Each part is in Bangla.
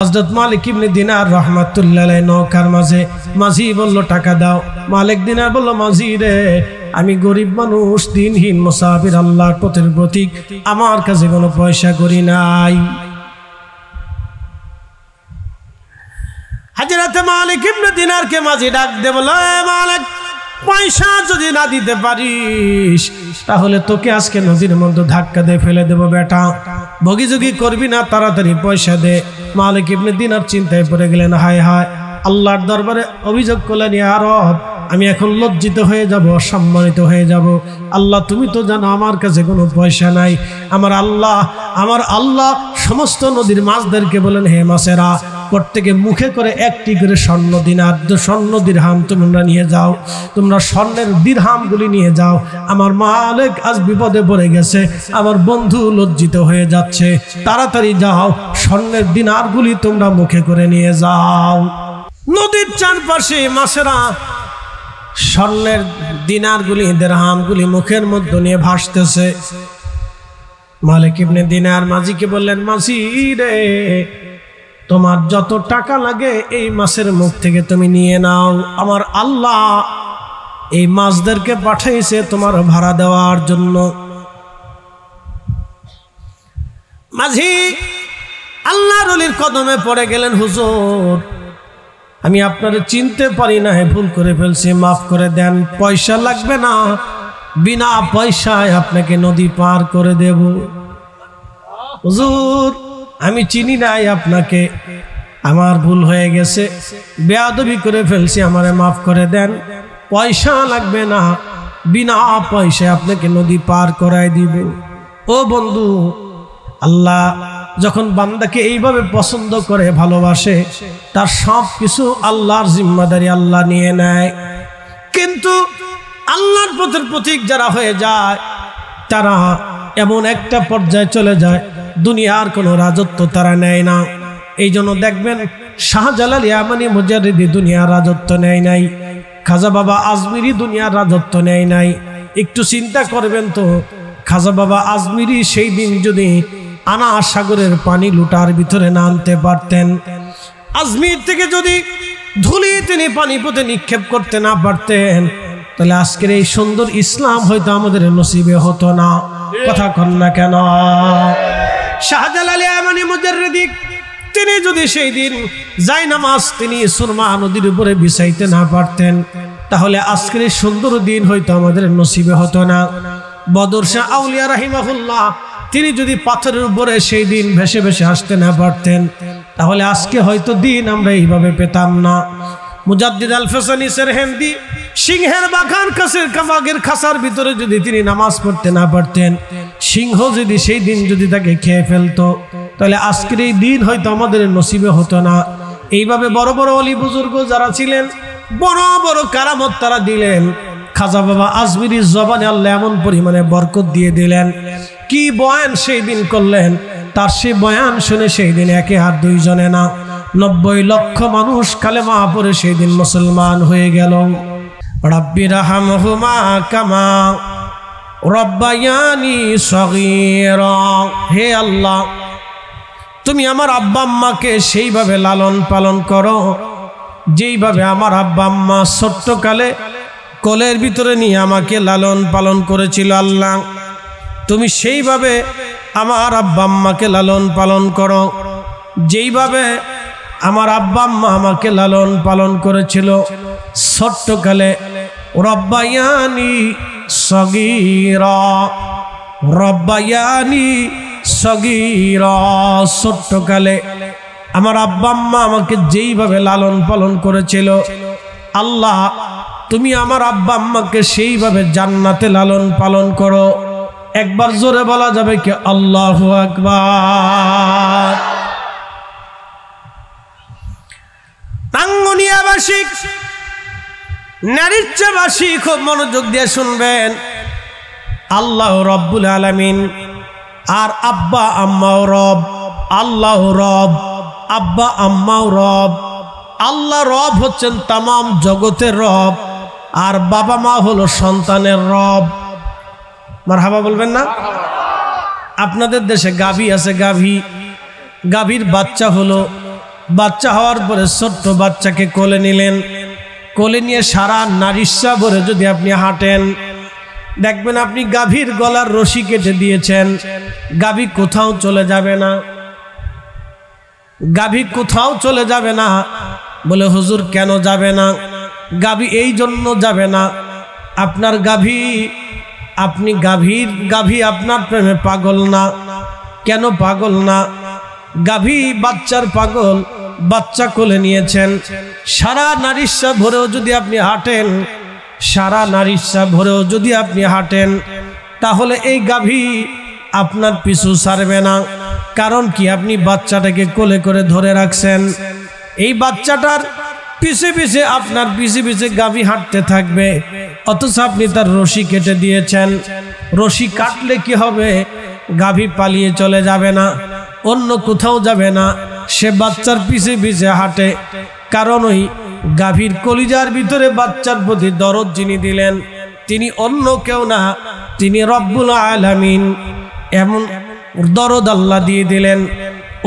হযরত মালিক ইবনে দিনার রাহমাতুল্লাহ আলাইহি নৌকার মাঝে মাঝি বলল টাকা দাও। মালিক দিনার বলল মাঝি রে, আমি গরিব মানুষ, দিনহীন মুসাফির, আল্লাহর পথের প্রতীক, আমার কাছে কোনো পয়সা করি নাই। হযরত মালিক ইবনে দিনারকে মাঝি ডাক দে বলল, মালিক, পয়সা যদি না দিতে পারিস তাহলে তোকে আজকে নদীর মধ্যে ধাক্কা দিয়ে ফেলে দেব বেটা, ভগিযোগি করবি না, তাড়াতাড়ি পয়সা দে। মালিক ইবনে দিনার চিন্তায় পড়ে গেলেন, হায় হায়, আল্লাহর দরবারে অভিযোগ করলেন, ইয়া রব, আমি এখন লজ্জিত হয়ে যাব, সম্মানিত হয়ে যাব। আল্লাহ, তুমি তো জানো আমার কাছে কোনো পয়সা নাই। আমার আল্লাহ সমস্ত নদীর মাছদেরকে বলেন, হে মাছেরা, প্রত্যেকে মুখে করে একটি করে স্বর্ণ দিরহাম তোমরা নিয়ে যাও, তোমরা স্বর্ণের দিরহামগুলি নিয়ে যাও। আমার মালিক আজ বিপদে পড়ে গেছে, আমার বন্ধু লজ্জিত হয়ে যাচ্ছে, তাড়াতাড়ি যাও, স্বর্ণের দিনারগুলি তোমরা মুখে করে নিয়ে যাও। নদীর চারপাশে মাছেরা স্বর্ণের দিনারগুলি দিরহামগুলি মুখের মধ্যে নিয়ে ভাসতেছে। মালিক ইবনে দিনার মাঝিকে বললেন, মাঝি রে, তোমার যত টাকা লাগে এই মাছের মুখ থেকে তুমি নিয়ে নাও। আমার আল্লাহ এই মাছদেরকে পাঠাইছে তোমার ভাড়া দেওয়ার জন্য। মাঝি আল্লাহর ওলির কদমে পড়ে গেলেন, হুজুর, আমি আপনারে চিনতে পারি না, ভুল করে ফেলছি, মাফ করে দেন, পয়সা লাগবে না, বিনা পয়সায় আপনাকে নদী পার করে দেব। হুজুর, আমি চিনি নাই আপনাকে, আমার ভুল হয়ে গেছে, বেয়াদবি করে ফেলছি, আমারে মাফ করে দেন, পয়সা লাগবে না, বিনা পয়সায় আপনাকে নদী পার করায় দিব। ও বন্ধু, আল্লাহ যখন বান্দাকে এইভাবে পছন্দ করে, ভালোবাসে, তার সব কিছু আল্লাহর জিম্মাদারি আল্লাহ নিয়ে নেয়। কিন্তু আল্লাহর পথের প্রতীক যারা হয়ে যায়, তারা এমন একটা পর্যায়ে চলে যায়, দুনিয়ার কোনো রাজত্ব তারা নেয় না। এই জন্য দেখবেন শাহজালাল ইয়ামানি মুজাদ্দিদি দুনিয়ার রাজত্ব নেয় নাই, খাজা বাবা আজমিরি দুনিয়ার রাজত্ব নেয় নাই। একটু চিন্তা করবেন তো, খাজা বাবা আজমিরি সেই দিন যদি আনা সাগরের পানি লুটার ভিতরে না আনতে পারতেন, আজমির থেকে যদি ধুলি তিনি পানিপথে নিক্ষেপ করতে না পারতেন, তাহলে আজকের এই সুন্দর ইসলাম হয়তো আমাদের নসিবে হতো না। কথা কন না কেন? শাহজালাল ইয়ামানি মুজাদ্দিদি তিনি যদি সেই দিন জায়নামাজ তিনি সুরমা নদীর উপরে বিছাইতে না পারতেন, তাহলে আজকের এই সুন্দর দিন হয়তো আমাদের নসিবে হতো না। বদর শাহ আউলিয়া রাহিমাহুল্লাহ তিনি যদি পাথরের উপরে সেই দিন ভেসে ভেসে আসতে না পারতেন, তাহলে আজকে হয়তো দিন আমরা এইভাবে পেতাম না। মুজাদ্দিদ আল ফেসানি সেরহিন্দি সিংহের বাঘের খাসার ভিতরে যদি তিনি নামাজ পড়তে না পারতেন, সিংহ যদি সেই দিন যদি তাকে খেয়ে ফেলতো, তাহলে আজকের এই দিন হয়তো আমাদের নসিবে হতো না। এইভাবে বড় বড় ওলি বুজুর্গ যারা ছিলেন, বড় বড় কারামত তারা দিলেন। খাজা বাবা আজমিরি জবানে আল্লাহ এমন পরিমাণে বরকত দিয়ে দিলেন, কি বয়ান সেই দিন করলেন, তার সেই বয়ান শুনে সেই দিন একে আর দুইজনে না 90 লক্ষ মানুষ কালেমা পড়ে সেই দিন মুসলমান হয়ে গেল। রব্বি রাহমহুমা কামা রব্বায়ানি সগীরা, হে আল্লাহ, তুমি আমার আব্বা আম্মাকে সেইভাবে লালন পালন করো যেইভাবে আমার আব্বা আম্মা ছোট্টকালে কোলের ভিতরে নিয়ে আমাকে লালন পালন করেছিল। আল্লাহ, তুমি সেইভাবে আমার আব্বা আম্মাকে লালন পালন করো যেইভাবে আমার আব্বা আম্মা আমাকে লালন পালন করেছিল ছোট্টকালে। রব্বায়ানি সগীরা, রব্বায়ানি সগীরা, ছোট্টকালে আমার আব্বা আম্মা আমাকে যেইভাবে লালন পালন করেছিল, আল্লাহ তুমি আমার আব্বা আম্মাকে সেইভাবে জান্নাতে লালন পালন করো। একবার জোরে বলা যাবে কি আল্লাহু আকবার? টাঙ্গনিয়াবাসী, নারীচ্ছাবাসী খুব মনোযোগ দিয়ে শুনবেন। আল্লাহ রব্বুল আলামিন আর আব্বা আম্মাও রব, আল্লাহ রব, আব্বা আম্মাও রব। আল্লাহ রব হচ্ছেন তামাম জগতের রব, আর বাবা মা হলো সন্তানের রব। মারহাবা বলবেন না? আপনাদের দেশে গাভী আছে, গাভীর বাচ্চা হলো বাচ্চা হওয়ার পরে ছোট্ট বাচ্চাকে কোলে নিলেন, কোলে নিয়ে সারা নারিশা ভরে যদি আপনি হাঁটেন, দেখবেন আপনি গাভীর গলার রশি কেটে দিয়েছেন, গাভী কোথাও চলে যাবে না, গাভী কোথাও চলে যাবে না। বলে হুজুর কেন যাবে না? গাভী এই জন্য যাবে না, আপনার গাভী, আপনি গাভী আপনার প্রেমে পাগল না। কেন পাগল না? গাভী বাচ্চার পাগল, বাচ্চা কোলে নিয়েছেন, সারা নারিশা ভরেও যদি আপনি হাঁটেন, সারা নারিশা ভরেও যদি আপনি হাঁটেন, তাহলে এই গাভী আপনার পিছু ছাড়বে না। কারণ কি? আপনি বাচ্চাটাকে কোলে করে ধরে রাখছেন, এই বাচ্চাটার পিছে পিছে আপনার পিছে পিছে গাভী হাঁটতে থাকবে, অথচ আপনি তার রশি কেটে দিয়েছেন। রশি কাটলে কি হবে? গাভী পালিয়ে চলে যাবে না, অন্য কোথাও যাবে না, সে বাচ্চার পিছে পিছে হাঁটে। কারণ ওই গাভীর কলিজার ভিতরে বাচ্চার প্রতি দরদ যিনি দিলেন, তিনি অন্য কেউ না, তিনি রব্বুল আলামিন। এমন দরদ আল্লাহ দিয়ে দিলেন।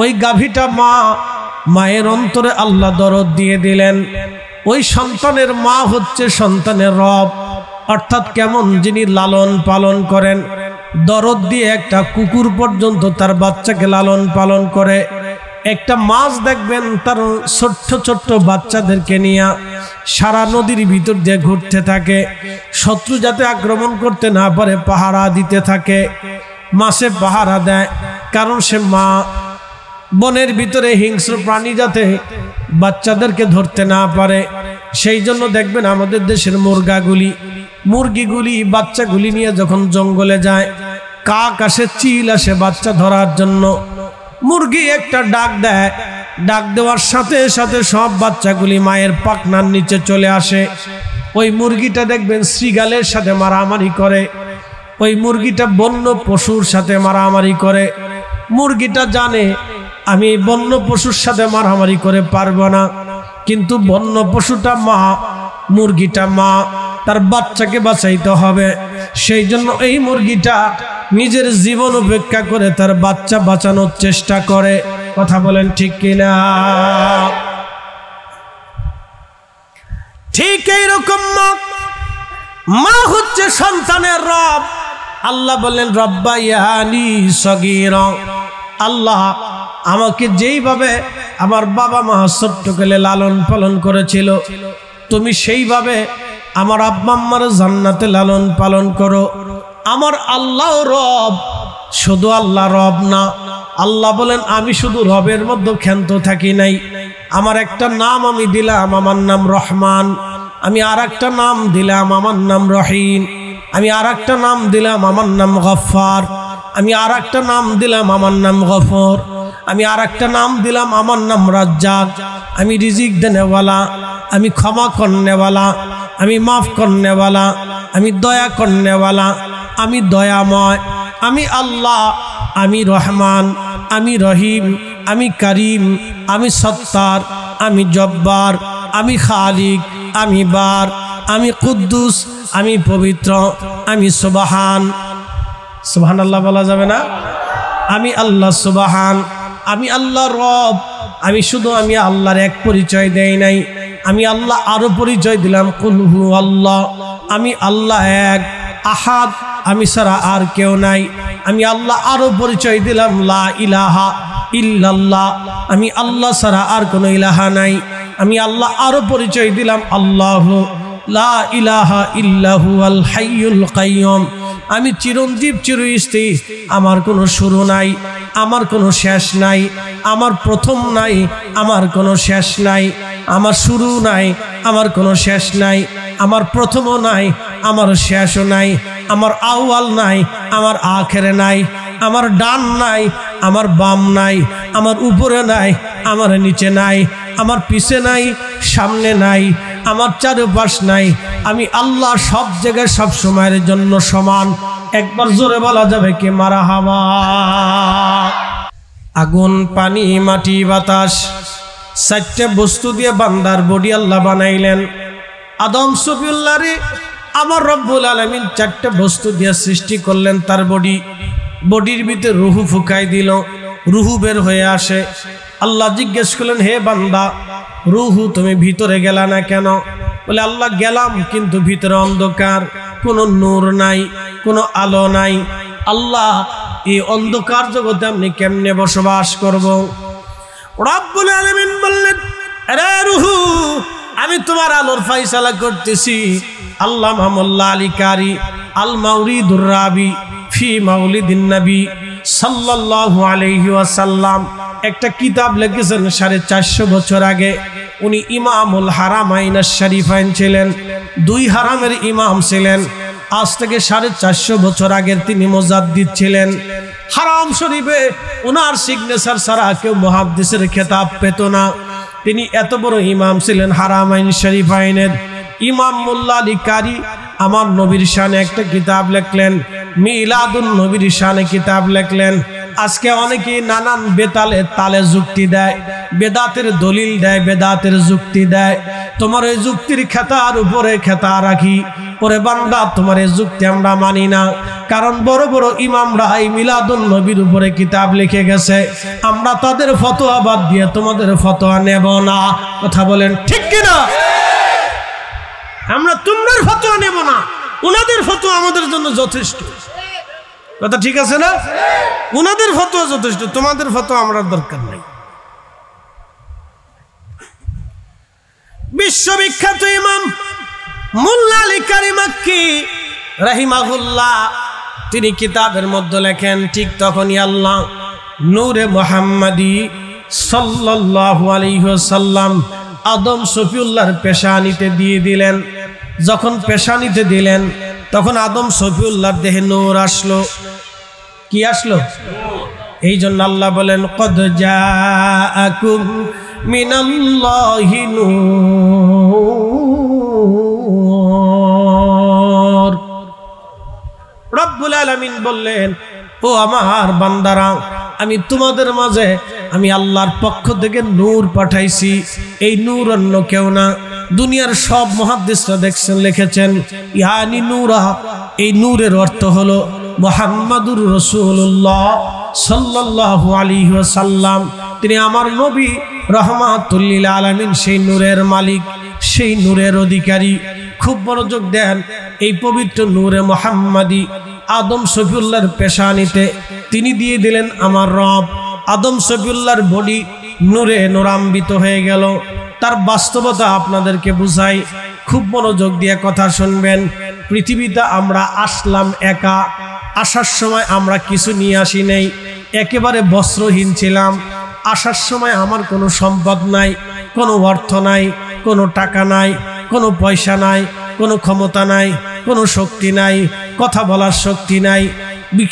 ওই গাভীটা মা, মায়ের অন্তরে আল্লাহ দরদ দিয়ে দিলেন। ওই সন্তানের মা হচ্ছে সন্তানের রব, অর্থাৎ কেমন? যিনি লালন পালন করেন, দরদ দিয়ে একটা কুকুর পর্যন্ত তার বাচ্চাকে লালন পালন করে। একটা মাছ দেখবেন তার ছোট্ট ছোট্ট বাচ্চাদেরকে নিয়ে সারা নদীর ভিতর দিয়ে ঘুরতে থাকে, শত্রু যাতে আক্রমণ করতে না পারে পাহারা দিতে থাকে। মাছে পাহারা দেয়, কারণ সে মা। বনের ভিতরে হিংস্র প্রাণী যাতে বাচ্চাদেরকে ধরতে না পারে, সেই জন্য দেখবেন আমাদের দেশের মুরগিগুলি বাচ্চাগুলি নিয়ে যখন জঙ্গলে যায়, কাক আসে, চিল আসে বাচ্চা ধরার জন্য। মুরগি একটা ডাক দেয়, ডাক দেওয়ার সাথে সাথে সব বাচ্চাগুলি মায়ের পাখনার নিচে চলে আসে। ওই মুরগিটা দেখবেন শৃগালের সাথে মারামারি করে, ওই মুরগিটা বন্য পশুর সাথে মারামারি করে। মুরগিটা জানে আমি বন্য পশুর সাথে মারামারি করে পারবো না, কিন্তু বন্য পশুটা মা, মুরগিটা মা, তার বাচ্চাকে বাঁচাইতে হবে। সেই জন্য এই মুরগিটা নিজের জীবন উপেক্ষা করে তার বাচ্চা বাঁচানোর চেষ্টা করে। কথা বলেন ঠিক কিনা? ঠিক এইরকম মা হচ্ছে সন্তানের রব। আল্লাহ বললেন রব্বায়ানি সগীরা, আল্লাহ আমাকে যেইভাবে আমার বাবা মা ছোট্টকালে লালন পালন করেছিল, তুমি সেইভাবে আমার আব্বা আম্মার জান্নাতে লালন পালন করো। আমার আল্লাহ রব, শুধু আল্লাহ রব না। আল্লাহ বলেন আমি শুধু রবের মধ্যে ক্ষান্ত থাকি নাই, আমার একটা নাম আমি দিলাম, আমার নাম রহমান। আমি আর একটা নাম দিলাম, আমার নাম রহিম। আমি আর একটা নাম দিলাম, আমার নাম গফফার। আমি আর একটা নাম দিলাম, আমার নাম গফর। আমি আর একটা নাম দিলাম, আমার নাম রাজ্জাক। আমি রিজিক দেনেওয়ালা, আমি ক্ষমা করনেওয়ালা, আমি মাফ করনেওয়ালা, আমি দয়া করনেওয়ালা, আমি দয়াময়, আমি আল্লাহ, আমি রহমান, আমি রহিম, আমি করিম, আমি সত্তার, আমি জব্বার, আমি খালিক, আমি বার, আমি কুদ্দুস, আমি পবিত্র, আমি সুবহান। সুবহানাল্লাহ বলা যাবে না? আমি আল্লাহ সুবহান, আমি আল্লাহ রব। আমি শুধু আমি আল্লাহর এক পরিচয় দেই নাই, আমি আল্লাহ আরো পরিচয় দিলাম, কুল হু আল্লাহ, আমি আল্লাহ এক, আহাদ, আমি ছাড়া আর কেউ নাই। আমি আল্লাহ আরো পরিচয় দিলাম, লা ইলাহা ইল্লাল্লাহ, আমি আল্লাহ ছাড়া আর কোনো ইলাহা নাই। আমি আল্লাহ আরো পরিচয় দিলাম, আল্লাহু লা ইলাহা ইল্লাহু আল হাইয়ুল কাইয়ুম, আমি চিরঞ্জীব চিরস্থায়ী, আমার কোনো শুরু নাই, আমার কোনো শেষ নাই, আমার প্রথম নাই, আমার কোনো শেষ নাই, আমার শুরু নাই, আমার কোনো শেষ নাই, আমার প্রথমও নাই, আমার শেষও নাই, আমার আউয়াল নাই, আমার আখেরে নাই, আমার ডান নাই, আমার বাম নাই, আমার উপরে নাই, আমার নিচে নাই, আমার পিছে নাই, সামনে নাই, আমার চারপাশ নাই। আমি আল্লাহ সব জায়গায় সব সময়ের জন্য সমান। একবার জোরে বলা যাবে কি মারহাবা? আগুন, পানি, মাটি, বাতাস, চারটে বস্তু দিয়ে বান্দার বডি আল্লাহ বানাইলেন। আদম সফিউল্লাহ রে আমার রব্বুল আলামিন চারটে বস্তু দিয়ে সৃষ্টি করলেন। তার বডির ভিতরে রুহু ফুকাই দিল, রুহু বের হয়ে আসে। আল্লাহ জিজ্ঞেস করলেন, হে বান্দা রুহু তুমি ভিতরে গেলা না কেন? বলে, আল্লাহ গেলাম, কিন্তু ভিতরে অন্ধকার, কোনো নূর নাই, কোনো আলো নাই। আল্লাহ এই অন্ধকার জগতে আপনি কেমনে বসবাস করব? রব্বুল আলামিন বললেন, আরে রুহু, আমি তোমার আলোর ফয়সালা করতেছি। আল্লাহ মাহমুল্লাহ আলী কারি আল মাউরিদুর রাবি ফি মাউলিদিন নবী সাল্লাল্লাহু আলাইহি ওয়াসাল্লাম একটা কিতাব লিখেছেন 450 বছর আগে। উনি ইমামুল হারামাইন শরীফাইন ছিলেন, 2 হারামের ইমাম ছিলেন। আজ থেকে 450 বছর আগের তিনি মুজাদ্দিদ ছিলেন। হারাম শরীফে ওনার সিগনেচার ছাড়া কেউ মুহাদ্দিসের খেতাব পেত না। তিনি এত বড় ইমাম ছিলেন হারামাইন শরীফাইনের। ইমাম মোল্লা আলী কারি আমার নবীর শানে একটা কিতাব লিখলেন, মিলাদুন নবীর শানে কিতাব লিখলেন। আজকে অনেকেই নানান বেতালে তালে যুক্তি দেয়, বেদাতের দলিল দেয়, বেদাতের যুক্তি দেয়। তোমার এই যুক্তির খেতার উপরে খেতা রাখি, পরে বান্দা তোমার এই যুক্তি আমরা মানি না। কারণ বড় বড় ইমামরা এই মিলাদুন নবীর উপরে কিতাব লিখে গেছে, আমরা তাদের ফতোয়া বাদ দিয়ে তোমাদের ফতোয়া নেব না। কথা বলেন ঠিক কিনা? আমরা তোমাদের ফতোয়া নেব না, ওনাদের ফতোয়া আমাদের জন্য যথেষ্ট। কথা ঠিক আছে না? ওনাদের ফতোয়া যথেষ্ট, তোমাদের ফতোয়া আমরা দরকার নাই। বিশ্ববিখ্যাত ইমাম মোল্লা আলী কারি মাক্কি রাহিমাহুল্লাহ তিনি কিতাবের মধ্যে লেখেন, ঠিক তখনই আল্লাহ নূরে মুহাম্মাদি সাল্লাল্লাহু আলাইহি ওয়াসাল্লাম আদম শফিউল্লাহর পেশানিতে দিয়ে দিলেন। যখন পেশানিতে দিলেন তখন আদম শফিউল্লাহর দেহে নূর আসলো। কি আসলো? এই জন্য আল্লাহ বলেন, কদ জাআকুম মিনাল্লাহি নূর। রব্বুল আলামিন বললেন, ও আমার বান্দারা, আমি তোমাদের মাঝে আমি আল্লাহর পক্ষ থেকে নূর পাঠাইছি। এই নূর অন্য কেউ না। দুনিয়ার সব মুহাদ্দিসরা দেখছেন লিখেছেন ইয়ানি নূরা, এই নূরের অর্থ হলো মুহাম্মাদুর রাসূলুল্লাহ সাল্লাল্লাহু আলাইহি ওয়াসাল্লাম। তিনি আমার নবী রাহমাতুল লিল আলামিন, সেই নূরের মালিক, সেই নূরের অধিকারী। খুব মনোযোগ দেন, এই পবিত্র নূরে মুহাম্মাদি আদম শফিউল্লাহর পেশানিতে তিনি দিয়ে দিলেন আমার রব। আদম শফিউল্লাহর বডি নূরে নূরান্বিত হয়ে গেল। তার বাস্তবতা আপনাদেরকে বুঝাই, খুব মনোযোগ দিয়ে কথা শুনবেন। পৃথিবীতে আমরা আসলাম একা, আসার সময় আমরা কিছু নিয়ে আসি নাই, একেবারে বস্ত্রহীন ছিলাম। আসার সময় আমার কোনো সম্পদ নাই, কোনো অর্থ নাই, কোনো টাকা নাই, কোনো পয়সা নাই, কোনো ক্ষমতা নাই, কোনো শক্তি নাই, কথা বলার শক্তি নাই,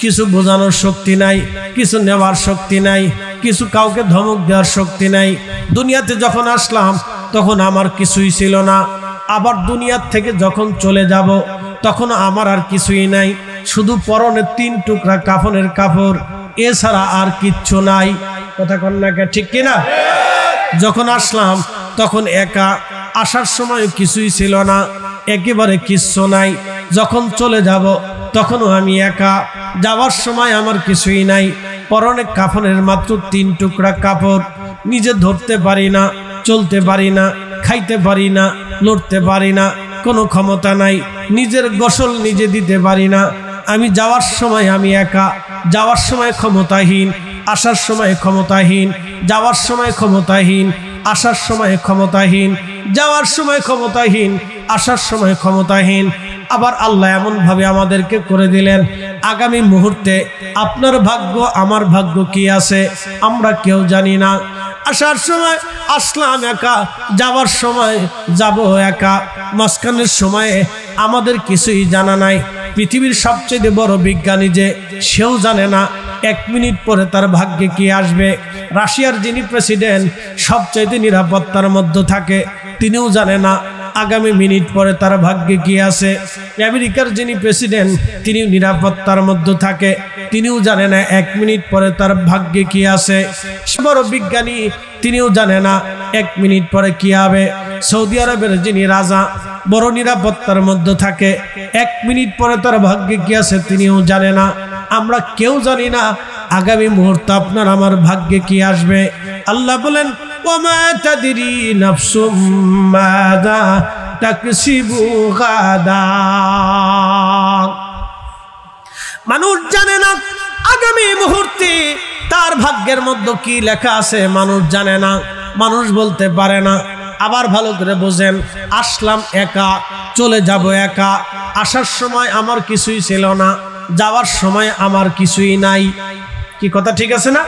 কিছু বোঝানোর শক্তি নাই, কিছু নেওয়ার শক্তি নাই, কিছু কাউকে ধমক দেওয়ার শক্তি নাই। দুনিয়াতে যখন আসলাম তখন আমার কিছুই ছিল না। আবার দুনিয়ার থেকে যখন চলে যাব তখন আমার আর কিছুই নাই, শুধু পরনে 3 টুকরা কাফনের কাপড়, এছাড়া আর কিচ্ছু নাই। কথা কন্যাকে ঠিক কিনা? যখন আসলাম তখন একা, আসার সময় কিছুই ছিল না, একেবারে কিচ্ছু নাই। যখন চলে যাব তখনও আমি একা, যাওয়ার সময় আমার কিছুই নাই। পরনে কাফনের মাত্র 3 টুকরা কাপড়, নিজে ধরতে পারি না, চলতে পারি না, খাইতে পারি না, লড়তে পারি না, কোনো ক্ষমতা নাই, নিজের গোসল নিজে দিতে পারি না। আমি যাওয়ার সময় আমি একা, যাওয়ার সময় ক্ষমতাহীন, আসার সময় ক্ষমতাহীন, যাওয়ার সময় ক্ষমতাহীন, আসার সময় ক্ষমতাহীন, যাওয়ার সময় ক্ষমতাহীন, আসার সময় ক্ষমতাহীন। আবার আল্লাহ এমন ভাবে আমাদেরকে করে দিলেন, আগামী মুহূর্তে আপনার ভাগ্য আমার ভাগ্য কি আছে আমরা কেউ জানি না। আসার সময় আসলাম একা, যাওয়ার সময় যাব একা, মাঝখানের সময়ে আমাদের কিছুই জানা নাই। পৃথিবীর সবচেয়ে বড় বিজ্ঞানী যে, সেও জানে না 1 মিনিট পরে তার ভাগ্যে কি আসবে। রাশিয়ার যিনি প্রেসিডেন্ট সবচাইতে নিরাপত্তার মধ্যে থাকে, তিনিও জানে না আগামী মিনিট পরে তার ভাগ্যে কি আছে। আমেরিকার যিনি প্রেসিডেন্ট তিনি নিরাপত্তার মধ্যে থাকে, তিনিও জানে না 1 মিনিট পরে তার ভাগ্যে কি আছে। বড় বিজ্ঞানী তিনিও জানে না 1 মিনিট পরে কি হবে। সৌদি আরবের যিনি রাজা বড় নিরাপত্তার মধ্যে থাকে, 1 মিনিট পরে তার ভাগ্যে কি আছে তিনিও জানে না। আমরা কেউ জানি না আগামী মুহূর্তে আপনার আমার ভাগ্যে কি আসবে। আল্লাহ বলেন ওমা তাদরি নাফসুম মাযা তাকসিবু গাদা। মানুষ জানে না আগামী মুহূর্তে তার ভাগ্যের মধ্যে কি লেখা আছে, মানুষ জানে না, মানুষ বলতে পারে না। আবার ভালো করে বোঝেন, আসলাম একা, চলে যাব একা। আসার সময় আমার কিছুই ছিল না, যাওয়ার সময় আমার কিছুই নাই। কি কথা ঠিক আছে না?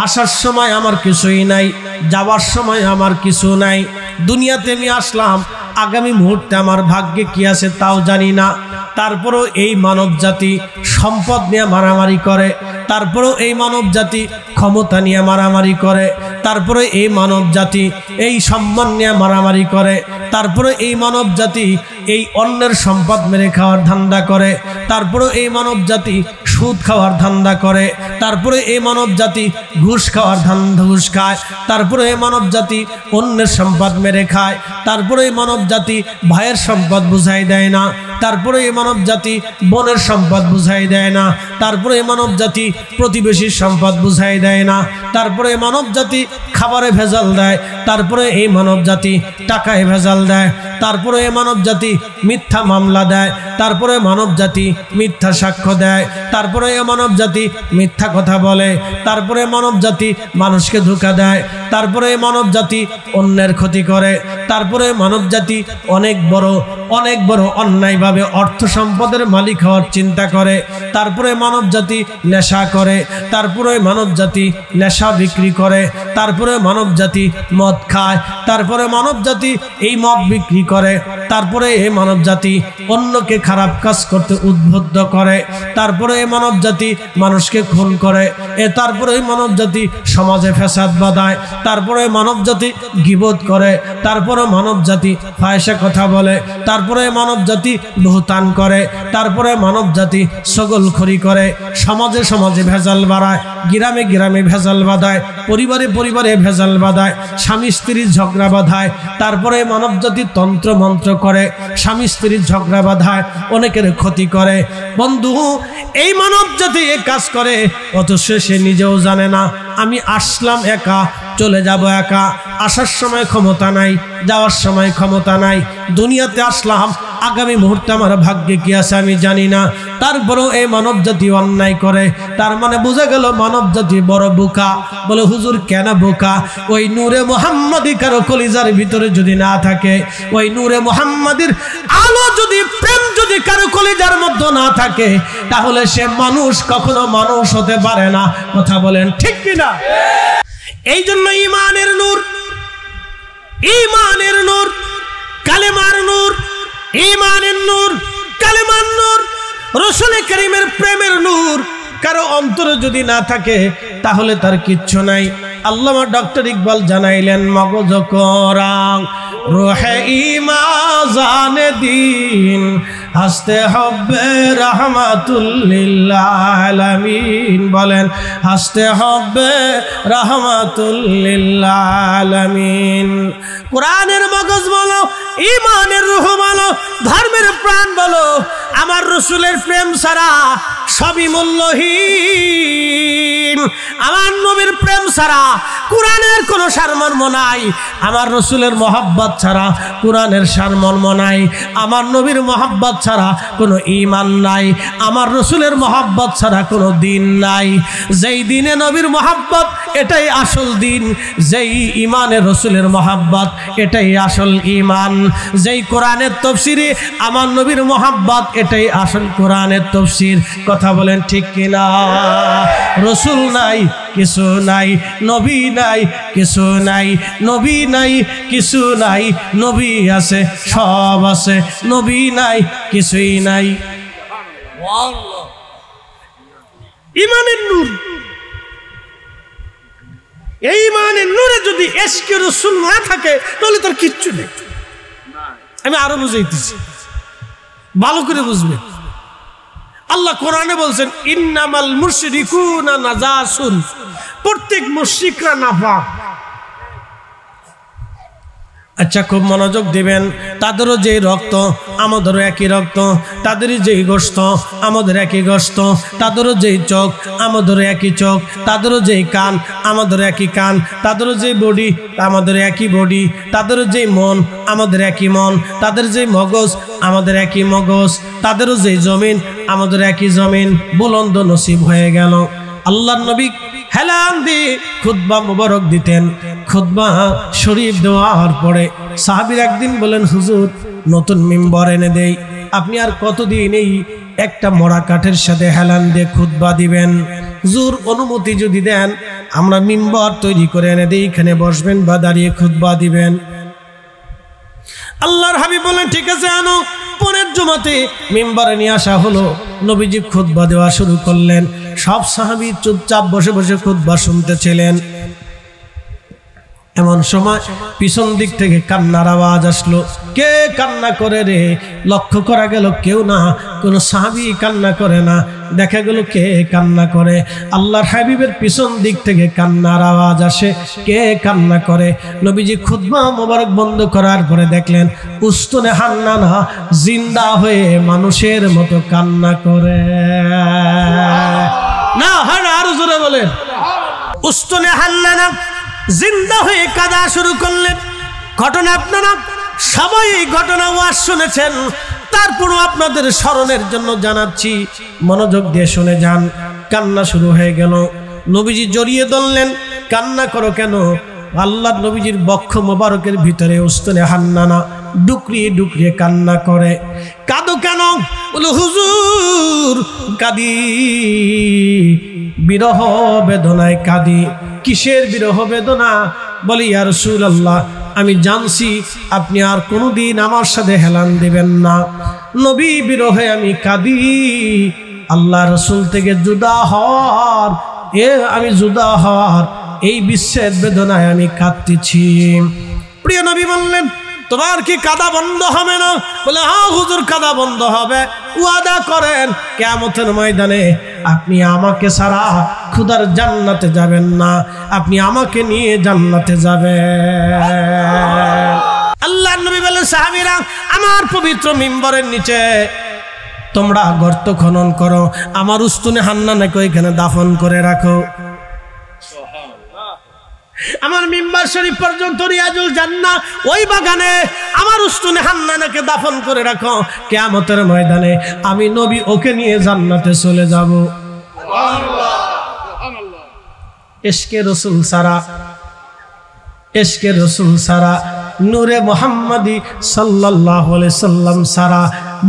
আসার সময় আমার কিছুই নাই, যাওয়ার সময় আমার কিছু নাই। দুনিয়াতে আমি আসলাম, আগামী মুহূর্তে আমার ভাগ্যে কি আছে তাও জানি না। তারপরেও এই মানব জাতি সম্পদ নিয়ে মারামারি করে, তারপরেও এই মানব জাতি ক্ষমতা নিয়ে মারামারি করে, তারপরে এই মানব জাতি এই সম্মান নিয়ে মারামারি করে, তারপরে এই মানব জাতি এই অন্যের সম্পদ মেরে খাওয়ার ধান্দা করে, তারপরে এই মানব জাতি সুদ খাওয়ার ধান্দা করে, তারপরে এই মানব জাতি ঘুষ খাওয়ার ঘুষ খায়, তারপরে এই মানব জাতি অন্যের সম্পদ মেরে খায়, তারপরে এই মানব জাতি ভাইয়ের সম্পদ বুঝাই দেয় না, তারপরে এই মানব জাতি বোনের সম্পদ বুঝাই দেয় না, তারপরে এই মানব জাতি প্রতিবেশীর সম্পদ বুঝাই দেয় না, তারপরে এই মানব জাতি খাবারে ভেজাল দেয়, তারপরে এই মানব জাতি টাকায় ভেজাল দেয়, তারপরে এই মানব জাতি মিথ্যা মামলা দেয়, তারপরে মানব জাতি মিথ্যা সাক্ষ্য দেয়, তারপরে এই মানব জাতি মিথ্যা কথা বলে, তারপরে মানব জাতি মানুষকে ধোঁকা দেয়, তারপরে মানব জাতি অন্যের ক্ষতি করে, তারপরে মানব জাতি অনেক বড় অন্যায়ভাবে অর্থ সম্পদের মালিক হওয়ার চিন্তা করে, তারপরে মানব জাতি নেশা করে, তারপরে মানব জাতি নেশা বিক্রি করে, তারপরে মানব জাতি মদ খায়, তারপরে মানব জাতি এই মদ বিক্রি করে, তারপরে এই মানব জাতি অন্যকে খারাপ কাজ করতে উদ্বুদ্ধ করে, তারপরে এই মানব জাতি মানুষকে খুন করে, তারপরে এই মানব জাতি সমাজে ফ্যাসাদ বাঁধায়, তারপরে মানব জাতি গীবত করে, তারপরে মানব জাতি ফাহিশা কথা বলে, তারপরে মানব জাতি বহতান করে, তারপরে মানব জাতি ছগলখড়ি করে, সমাজে সমাজে ভেজাল বাড়ায়, গ্রামে গ্রামে ভেজাল বাঁধায়, পরিবারে পরিবারে ভেজাল বাঁধায়, স্বামী স্ত্রীর ঝগড়া বাঁধায়, তারপরে মানব জাতি তন্ত্র মন্ত্র করে, স্বামী স্ত্রীর ঝগড়া বাঁধায়, অনেকের ক্ষতি করে। বন্ধু, এই মানব জাতি এই কাজ করে, অথচ সে নিজেও জানে না আমি আসলাম একা, চলে যাব একা। আসার সময় ক্ষমতা নাই, যাওয়ার সময় ক্ষমতা নাই। দুনিয়াতে আসলাম, আগামী মুহূর্তে আমার ভাগ্যে কি আছে আমি জানি না। তারপরেও এই মানব জাতি অন্যায় করে। তার মানে বোঝা গেল মানব জাতি বড় বোকা। বলে হুজুর কেন বোকা? ওই নূরে মুহাম্মাদি কারো কলিজার ভিতরে যদি না থাকে, ওই নূরে মুহাম্মাদির আলো যদি, প্রেম যদি কারো কলিজার মধ্যে না থাকে, তাহলে সে মানুষ কখনো মানুষ হতে পারে না। কথা বলেন ঠিক কিনা? এই জন্য ইমানের নূর, ইমানের নূর, কালেমার নূর, ইমানের নূর, কালেমার নূর, রাসূল কারীমের প্রেমের নূর কারো অন্তরে যদি না থাকে, তাহলে তার কিচ্ছু নাই। আল্লামা ডক্টর ইকবাল জানাইলেন, মগজ কোরআন রুহে ইমাজানে দিন হাসতে হবে রাহমাতুল লিল আলামিন। বলেন হাসতে হবে রাহমাতুল লিল আলামিন। কোরআনের মগজ বলো, ইমানের রূহ বলো, ধর্মের প্রাণ বলো, আমার রাসূলের প্রেম ছাড়া সবই মূল্যহীন। আমার নবীর প্রেম ছাড়া কোরআনের কোনো সারমর্ম নাই। আমার রাসূলের মহব্বত ছাড়া কোরআনের সারমর্ম নাই। আমার নবীর মহব্বত ছাড়া কোনো ঈমান নাই। আমার রাসূলের মহব্বত ছাড়া কোনো দিন নাই। যেই দিনে নবীর মহব্বত, এটাই আসল দিন। যেই ঈমানে রাসূলের মহব্বত, এটাই আসল ঈমান। যেই কোরআনের তাফসীরে আমার নবীর মহব্বত, এটাই আসল কোরআনের তাফসীর। কথা বলেন ঠিক কিনা? রাসূল নাই, কিছু নাই, নবী নাই, কিছু নাই, নবী নাই, কিছু নাই, নবী আছে, সব আছে, নবী নাই, কিছুই নাই। ঈমানের নূর, এই ঈমানের নূরে যদি ইশকে রাসূল না থাকে, তাহলে তার কিচ্ছু নেই। আমি আরো বুঝাইতেছি, ভালো করে বুঝবে। আল্লাহ কোরআনে বলছেন, ইন্নামাল মুশরিকুনা নাজাসুন, প্রত্যেক মুশরিকরা নাপাক। আচ্ছা, খুব মনোযোগ দিবেন। তাদেরও যেই রক্ত আমাদেরও একই রক্ত, তাদেরই যেই গোশত আমাদের একই গোশত, তাদেরও যেই চোখ আমাদেরও একই চোখ, তাদেরও যেই কান আমাদের একই কান, তাদেরও যেই বডি আমাদের একই বডি, তাদেরও যেই মন আমাদের একই মন, তাদের যেই মগজ আমাদের একই মগজ, তাদেরও যেই জমিন আমাদের একই জমিন। বুলন্দ নসিব হয়ে গেল। আল্লাহর নবী হেলান দিয়ে খুতবা মুবারক দিতেন। খুতবা শরীফ দেওয়ার পরে সাহাবীর একদিন বলেন, হুজুর নতুন মিম্বর এনে দেই। আপনি আর কতদিন এই একটা মরা কাঠের সাথে হেলান দিয়ে খুতবা দিবেন? হুজুর অনুমতি যদি দেন আমরা মিম্বর তৈরি করে এনে দেই, এখানে বসবেন বা দাঁড়িয়ে খুতবা দিবেন। আল্লাহর হাবিব বলেন, ঠিক আছে আনো। পরের জুমাতে মিম্বরে নিয়ে আসা হলো। নবীজি খুতবা দেওয়া শুরু করলেন। সব সাহাবী চুপচাপ বসে বসে খুতবা শুনতেছিলেন। এমন সময় পিছন দিক থেকে কান্নার আওয়াজ আসলো। কে কান্না করে রে? লক্ষ্য করা গেল কেউ না, কোন সাহাবী কান্না করে না। দেখা গেল কে কান্না করে? আল্লাহর হাবিবের পিছন দিক থেকে কান্নার আওয়াজ আসে। কে কান্না করে? নবীজি খুতবা মোবারক বন্ধ করার পরে দেখলেন উস্তুনে হান্নানা জিন্দা হয়ে মানুষের মতো কান্না করে। না হয় না, আরো জোরে বলেন। উস্তুনে হান্নানা জিন্দা হয়ে কাঁদা শুরু করলেন। ঘটনা আপনারা সবাই এই ঘটনা ওয়াজ শুনেছেন, তারপরও আপনাদের স্মরণের জন্য জানাচ্ছি, মনোযোগ দিয়ে শুনে যান। কান্না শুরু হয়ে গেল। নবীজি জড়িয়ে ধরলেন। কান্না করো কেন? আল্লাহর নবীজির বক্ষ মোবারকের ভিতরে উস্তুনে হান্নানা ডুকরিয়ে ডুকরিয়ে কান্না করে। কাঁদো কেন? বলো হুজুর কাঁদি, বিরহ বেদনায় কাঁদি। কিসের বিরহ বেদনা? বলি ইয়া রাসূলুল্লাহ, আমি জানছি আপনি আর কোনোদিন আমার সাথে হেলান দিবেন না। নবী বিরহে আমি কাঁদি। আল্লাহ রাসূল থেকে জুদা হওয়ার, আমি জুদা হওয়ার এই বিচ্ছেদ বেদনায় আমি কাঁদতেছি। প্রিয় নবী বললেন, তোমার কি কাদা বন্ধ হবে না? বলে হ্যাঁ হুজুর, কাদা বন্ধ হবে। ওয়াদা করেন কিয়ামতের ময়দানে আপনি আমাকে ছাড়া খুদার জান্নাতে যাবেন না, আপনি আমাকে নিয়ে জান্নাতে যাবেন। আল্লাহর নবী বলেন, সাহাবীরা আমার পবিত্র মিম্বরের নিচে তোমরা গর্ত খনন করো, আমার উস্তুনে হান্নানাকে ওইখানে দাফন করে রাখো। আমার মিম্বার শরীফ পর্যন্ত রিয়াজুল জান্নাহ ওই বাগানে আমার উস্তুনে হান্নানাকে দাফন করে রাখো। কিয়ামতের ময়দানে আমি নবী ওকে নিয়ে জান্নাতে চলে যাব। সুবহানাল্লাহ, সুবহানাল্লাহ। ইশকে রাসূল সারা, ইশকে রাসূল সারা, নূরে মুহাম্মাদি সাল্লাল্লাহু আলাইহি সাল্লাম সারা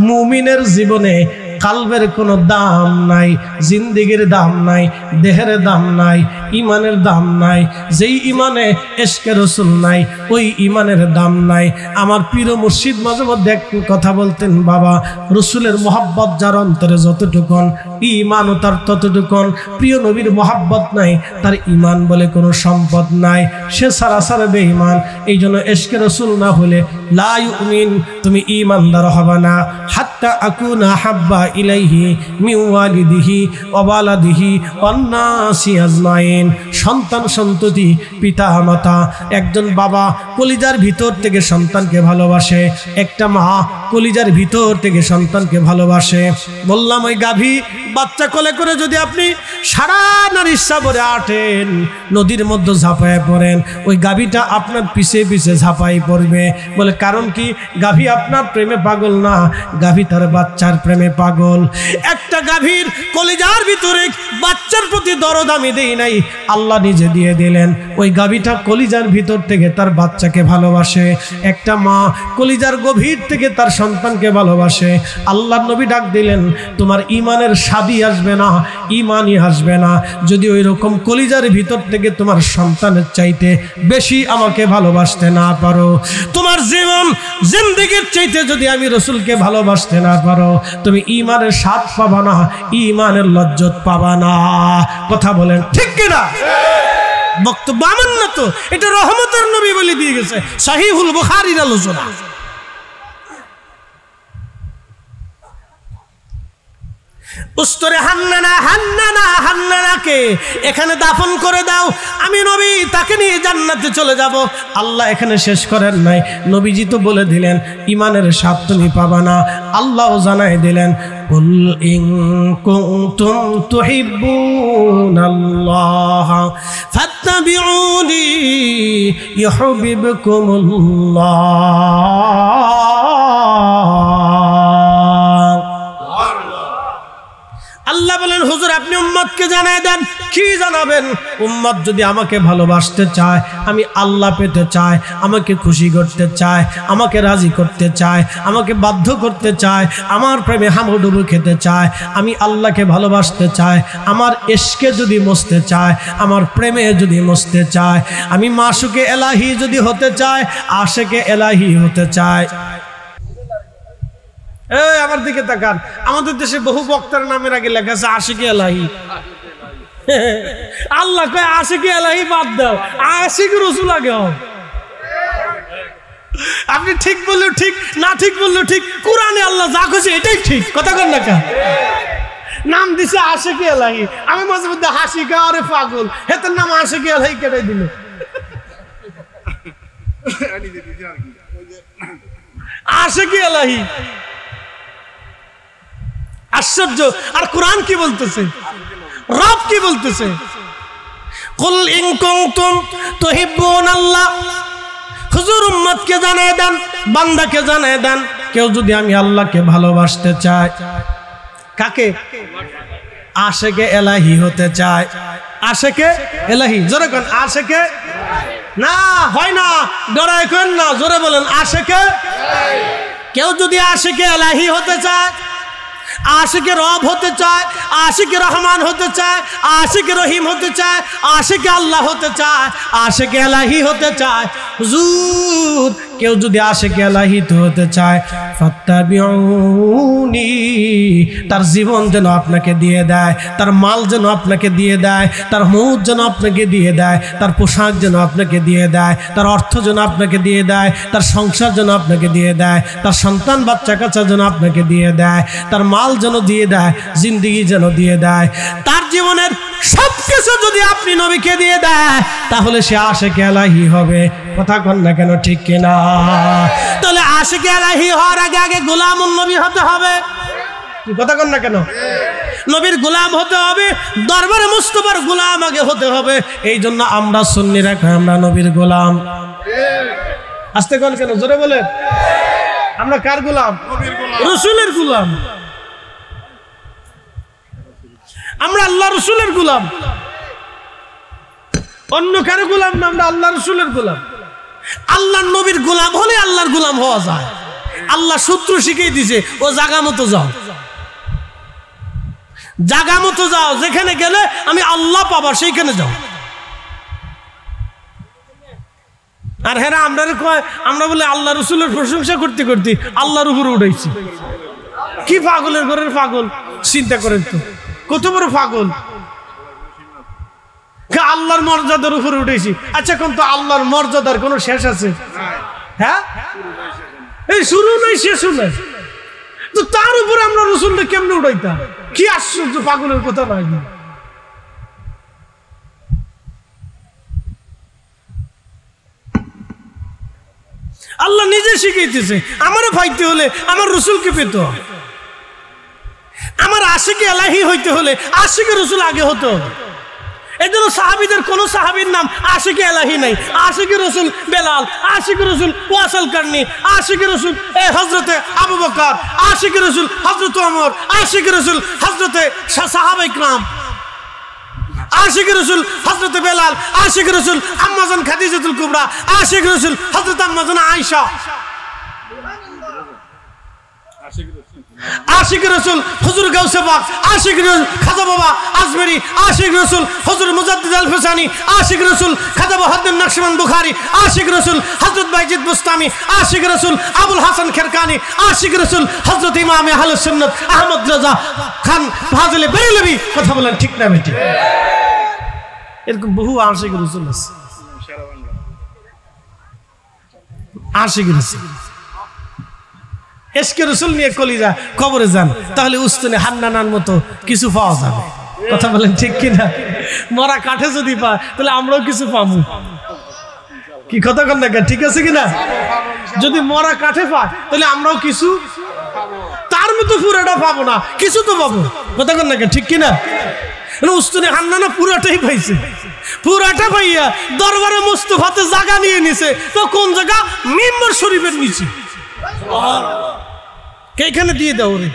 মুমিনের জীবনে কালবের কোনো দাম নাই, জিন্দেগির দাম নাই, দেহের দাম নাই, ইমানের দাম নাই। যেই ইমানে ইশকে রাসূল নাই ওই ইমানের দাম নাই। আমার পীর মুর্শিদ মাঝে মধ্যে এক কথা বলতেন, বাবা রাসূলের মহব্বত যার অন্তরে যতটুকুন, ইমানও তার ততটুকুন। প্রিয় নবীর মহব্বত নাই, তার ইমান বলে কোনো সম্পদ নাই, সে সারা বেঈমান। এই জন্য ইশকে রাসূল না হলে লা ইউমিন, তুমি ইমানদার হবে না। হাত্তা আকুনা হাব্বা ইলাইহি মিন ওয়ালিদিহি ওয়া ওয়ালাদিহি ওয়ান নাসি আজমাইন। সন্তান সন্ততি পিতা মাতা, একজন বাবা কলিজার ভিতর থেকে সন্তানকে ভালোবাসে, একটা মা কলিজার ভিতর থেকে সন্তানকে ভালোবাসে। বললাম ওই গাভী বাচ্চা কোলে করে যদি আপনি সারা নারীর সাবরে আটেন, নদীর মধ্যে ঝাঁপায় পড়েন, ওই গাভীটা আপনার পিছে পিছে ঝাঁপাই পড়বে। বলে কারণ কি? গাভী আপনার প্রেমে পাগল না, গাভী তার বাচ্চার প্রেমে পাগল। একটা গাভীর কলিজার ভিতরে বাচ্চার প্রতি দরদ আমি দেই নাই, আল্লাহ নিজে দিয়ে দিলেন। ওই গাভীটা কলিজার ভিতর থেকে তার বাচ্চাকে ভালোবাসে। একটা মা কলিজার গভীর থেকে তার সন্তানকে ভালোবাসে। আল্লাহ নবী ডাক দিলেন, তোমার ইমানের স্বাদই আসবে না, ইমানই আসবে না যদি ওই রকম কলিজার ভিতর থেকে তোমার সন্তানের চাইতে বেশি আমাকে ভালোবাসতে না পারো। তোমার জীবন জিন্দেগির চাইতে যদি আমি রাসূলকে ভালোবাসতে না পারো, তুমি ইমানের স্বাদ পাবা না, ইমানের লজ্জত পাবা না। কথা বলেন ঠিক কিনা? বক্তব্য আমার না তো, এটা রহমতের নবী বলে দিয়ে গেছে, সহিহুল বুখারীর আলোচনা। উস্তরে হান্নানা হান্নানা হান্নানাকে এখানে দাফন করে দাও, আমি নবী তাকে নিয়ে জান্নাতে চলে যাব। আল্লাহ এখানে শেষ করেন নাই, নবীজি তো বলে দিলেন ঈমানের স্বাদ তুমি পাবা না। আল্লাহও জানাই দিলেন কুল ইন কুনতুম তুহিব্বুনাল্লাহ ফাত্তাবিউনি ইউহিব্বুকুমুল্লাহ। আল্লাহ বলেন হুজুর আপনি উম্মতকে জানায় দেন। কি জানাবেন? উম্মত যদি আমাকে ভালোবাসতে চায়, আমি আল্লাহ পেতে চায়, আমাকে খুশি করতে চায়, আমাকে রাজি করতে চায়, আমাকে বাধ্য করতে চায়, আমার প্রেমে হামুডুবু খেতে চায়, আমি আল্লাহকে ভালোবাসতে চায়, আমার ইশকে যদি মসতে চায়, আমার প্রেমে যদি মসতে চায়, আমি মাশুকে এলাহি যদি হতে চায়, আশেকে এলাহি হতে চায়। এই আমার দিকে তাকান, আমাদের দেশে বহু বক্তার নামের আগে লেখা আছে আশিকে এলাহি। আল্লাহ কয় আশিকে এলাহি বাদ দাও, আশিক রসুল আগে হও। আপনি ঠিক বললেও ঠিক, না ঠিক বললেও ঠিক, কোরআনে আল্লাহ যা কইছে এটাই ঠিক। কথা কন না কা? নাম দিছে আশিকে এলাহি, আমি মাঝে মধ্যে হাসি গা, আরে পাগল হেতের নাম আশিকে এলাহি কেটে দিল। আশিকে এলাহি আশ্চর্য। আর কোরআন কি বলতেছে, রব কি বলতেছে? কুল ইন কুনতুম তুহিব্বুনাল্লাহ। হুজুর উম্মতকে জানায় দেন, বান্দাকে জানায় দেন, কেউ যদি আমি আল্লাহকে ভালোবাসতে চায়, কাকে? আশেকে এলাহি হতে চায়। আশেকে এলাহি, জোরে কোন আশেকে না হয় না, ডরায় কোন না, জোরে বলেন আশেকে। কেউ যদি আশেকে এলাহি হতে চায়, আশিকে রব হতে চায়, আশিকে রহমান হতে চায়, আশিকে রহিম হতে চায়, আশিকে আল্লাহ হতে চায়, আশিকে এলাহি হতে চায়, হুজুর কেউ যদি আশিকে এলাহি হতে চায়, ফাত্তাবিউনি, তার জীবন যেন আপনাকে দিয়ে দেয়, তার মাল যেন আপনাকে দিয়ে দেয়, তার মুখ যেন আপনাকে দিয়ে দেয়, তার পোশাক যেন আপনাকে দিয়ে দেয়, তার অর্থ যেন আপনাকে দিয়ে দেয়, তার সংসার যেন আপনাকে দিয়ে দেয়, তার সন্তান বাচ্চা কাচ্চা যেন আপনাকে দিয়ে দেয়, তার মাল যেন দিয়ে দেয়, জিন্দেগি যেন দিয়ে দেয়, তার জীবনের সবকিছু যদি আপনি নবীকে দিয়ে দেয়, তাহলে সে আশিকে এলাহি হবে। কথা কন না কেন, ঠিক কিনা? তাহলে আশিকে এলাহি হওয়ার আগে আগে গোলামুন নবী হতে হবে। কথা কন না কেন? নবীর গোলাম হতে হবে, দরবারে মুস্তাফার গোলাম আগে হতে হবে। এই জন্য আমরা সুন্নিরা কই আমরা নবীর গোলাম। আস্তে কোন কেন, জোরে বলেন। আমরা কার গোলাম? রাসূলের গোলাম। আমরা আল্লাহ রসুলের গোলাম, অন্য কারো গোলাম না, আমরা আল্লাহ রসুলের গোলাম। আল্লাহর নবীর গোলাম হলে আল্লাহর গোলাম হওয়া যায়। আল্লাহ সূত্র শিখিয়ে দিছে, ও জাগা মতো যাও, জাগা মতো যাও, যেখানে গেলে আমি আল্লাহ পাবা সেইখানে যাও। আর হ্যাঁ আমরা কয়, আমরা বলে আল্লাহ রসুলের প্রশংসা করতে করতে আল্লাহর উপরে উঠাইছি। কি পাগলের ঘরের পাগল, চিন্তা করেন তো, কত বড় পাগল। আল্লাহর মর্যাদার উপরে উঠেছি। আচ্ছা কোন তো আল্লাহর মর্যাদার কোন শেষ আছে? হ্যাঁ, এই শুরু নাই শেষও নাই, তো তার উপরে আমরা রসুলকে কেমনে উঠাইতাম? কি আশ্চর্য, পাগলের কথা নাই। আল্লাহ নিজে শিখাইতেছে, আমারও পাইতে হলে আমার রসুলকে পেত। আমার আশিকে এলাহি হইতে হলে আশিকে রসুল আগে হতো। এই জন্য সাহাবীদের কোন সাহাবীর নাম আশিকে এলাহি নাই। আশিকে রসুল বেলাল, আশিকে রসুল ওয়াসাল কারনি, আশিকে রসুল হযরতে আবু বকর, আশিকে রসুল হযরত ওমর, আশিকে রসুল হযরতে সাহাবায়ে কিরাম, আশিকে রসুল হযরতে বেলাল, আশিকে রসুল আম্মা জান খাদিজাতুল কুবরা, আশিকে রসুল হযরত আম্মা জান আয়েশা, আশিক রসুল হুজুর গাউসে পাক, আশিক রসুল খাজা বাবা আজমেরি, আশিক রসুল হুজুর মুজাদ্দিদ আল ফিসানি, আশিক রসুল খাজা বাহাউদ্দিন নকশবন্দ বুখারী, আশিক রসুল হযরত বাইজিদ বুস্তামি, আশিক রসুল আবুল হাসান খেরকানি, আশিক রসুল হযরত ইমাম আহলে সুন্নাত আহমদ রাজা খান ফাজিলে বেরেলভি। কথা বলেন ঠিক না বেটি? এরকম বহু আশিক রসুল আছে। আশিক রসুল এশকে রসুল নিয়ে কলিজা কবরে যান, তাহলে উস্তুনে হান্নানার মতো কিছু পাওয়া যাবে। কথা বলেন ঠিক কিনা? মরা কাঠে যদি পায় তাহলে আমরাও কিছু পাবো। কি কথা কন না? ঠিক আছে কিনা? যদি মরা কাঠে পায় তাহলে আমরাও কিছু, তার মতো পুরোটা পাবো না, কিছু তো পাবো। কথা কন না? ঠিক কিনা? উস্তুনে হান্নানা পুরাটাই পাইছে, পুরাটা পাইয়া দরবারে মুস্তাফাতে জায়গা নিয়ে নিছে। তো কোন জায়গা? মিম্বর শরীফের নিচে। এইখানে দিয়ে দাও রে।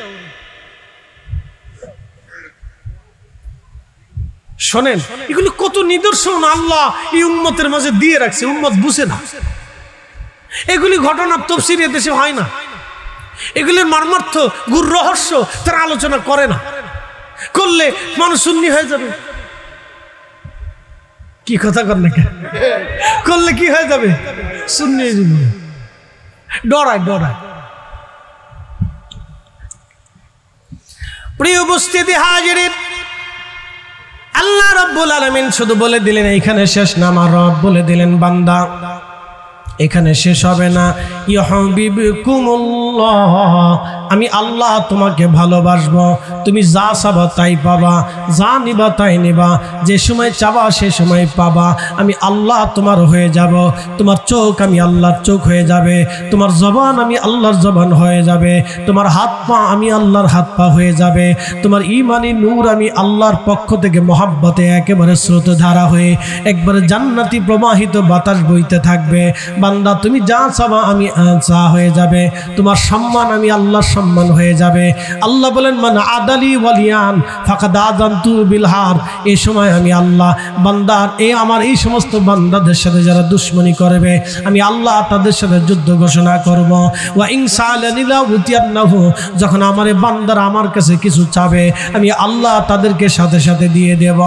শোনেন, এগুলো কত নিদর্শন আল্লাহ এই উম্মতের মাঝে দিয়ে রাখছে, উম্মত বুঝে না। এগুলি ঘটনা তাফসীরে দেশে হয় না, এগুলির মর্মার্থ গুর রহস্য তারা আলোচনা করে না। করলে মানুষ সুন্নি হয়ে যাবে। কি কথা কর না? করলে কি হয়ে যাবে? সুন্নি হয়ে যাবে। ডরায় ডরায়। প্রিয় উপস্থিতি হাজিরিন, আল্লাহ রাব্বুল আলামিন শুধু বলে দিলেন এইখানে শেষ না, আমার রব বলে দিলেন বান্দা এখানে শেষ হবে না। ইউহিব্বুকুমুল্লাহ, আমি আল্লাহ তোমাকে ভালোবাসবো। তুমি যা চাবা তাই পাবা, যা নিবা তাই নিবা, যে সময় চাবা সে সময় পাবা। আমি আল্লাহ তোমার হয়ে যাব। তোমার চোখ আমি আল্লাহর চোখ হয়ে যাবে, তোমার জবান আমি আল্লাহর জবান হয়ে যাবে, তোমার হাত পা আমি আল্লাহর হাত পা হয়ে যাবে, তোমার ঈমানি নূর আমি আল্লাহর পক্ষ থেকে মহাব্বতে একেবারে স্রোতধারা হয়ে একবারে জান্নাতি প্রবাহিত বাতাস বইতে থাকবে। বান্দা তুমি যা চাবা আমি চা হয়ে যাবে, তোমার সম্মান আমি আল্লাহর সম্মান হয়ে যাবে। আল্লাহ বলেন মান আদালি ওয়ালিয়ান ফাকাদ আযানতু বিল হার। এই সময় আমি আল্লাহ বান্দার আমার এই সমস্ত বান্দাদের সাথে যারা দুশমনি করবে আমি আল্লাহ তাদের সাথে যুদ্ধ ঘোষণা করব। ওয়া ইনসালানি লা উতিয়ান্নাহু, যখন আমার বান্দারা আমার কাছে কিছু চাবে আমি আল্লাহ তাদেরকে সাথে সাথে দিয়ে দেব।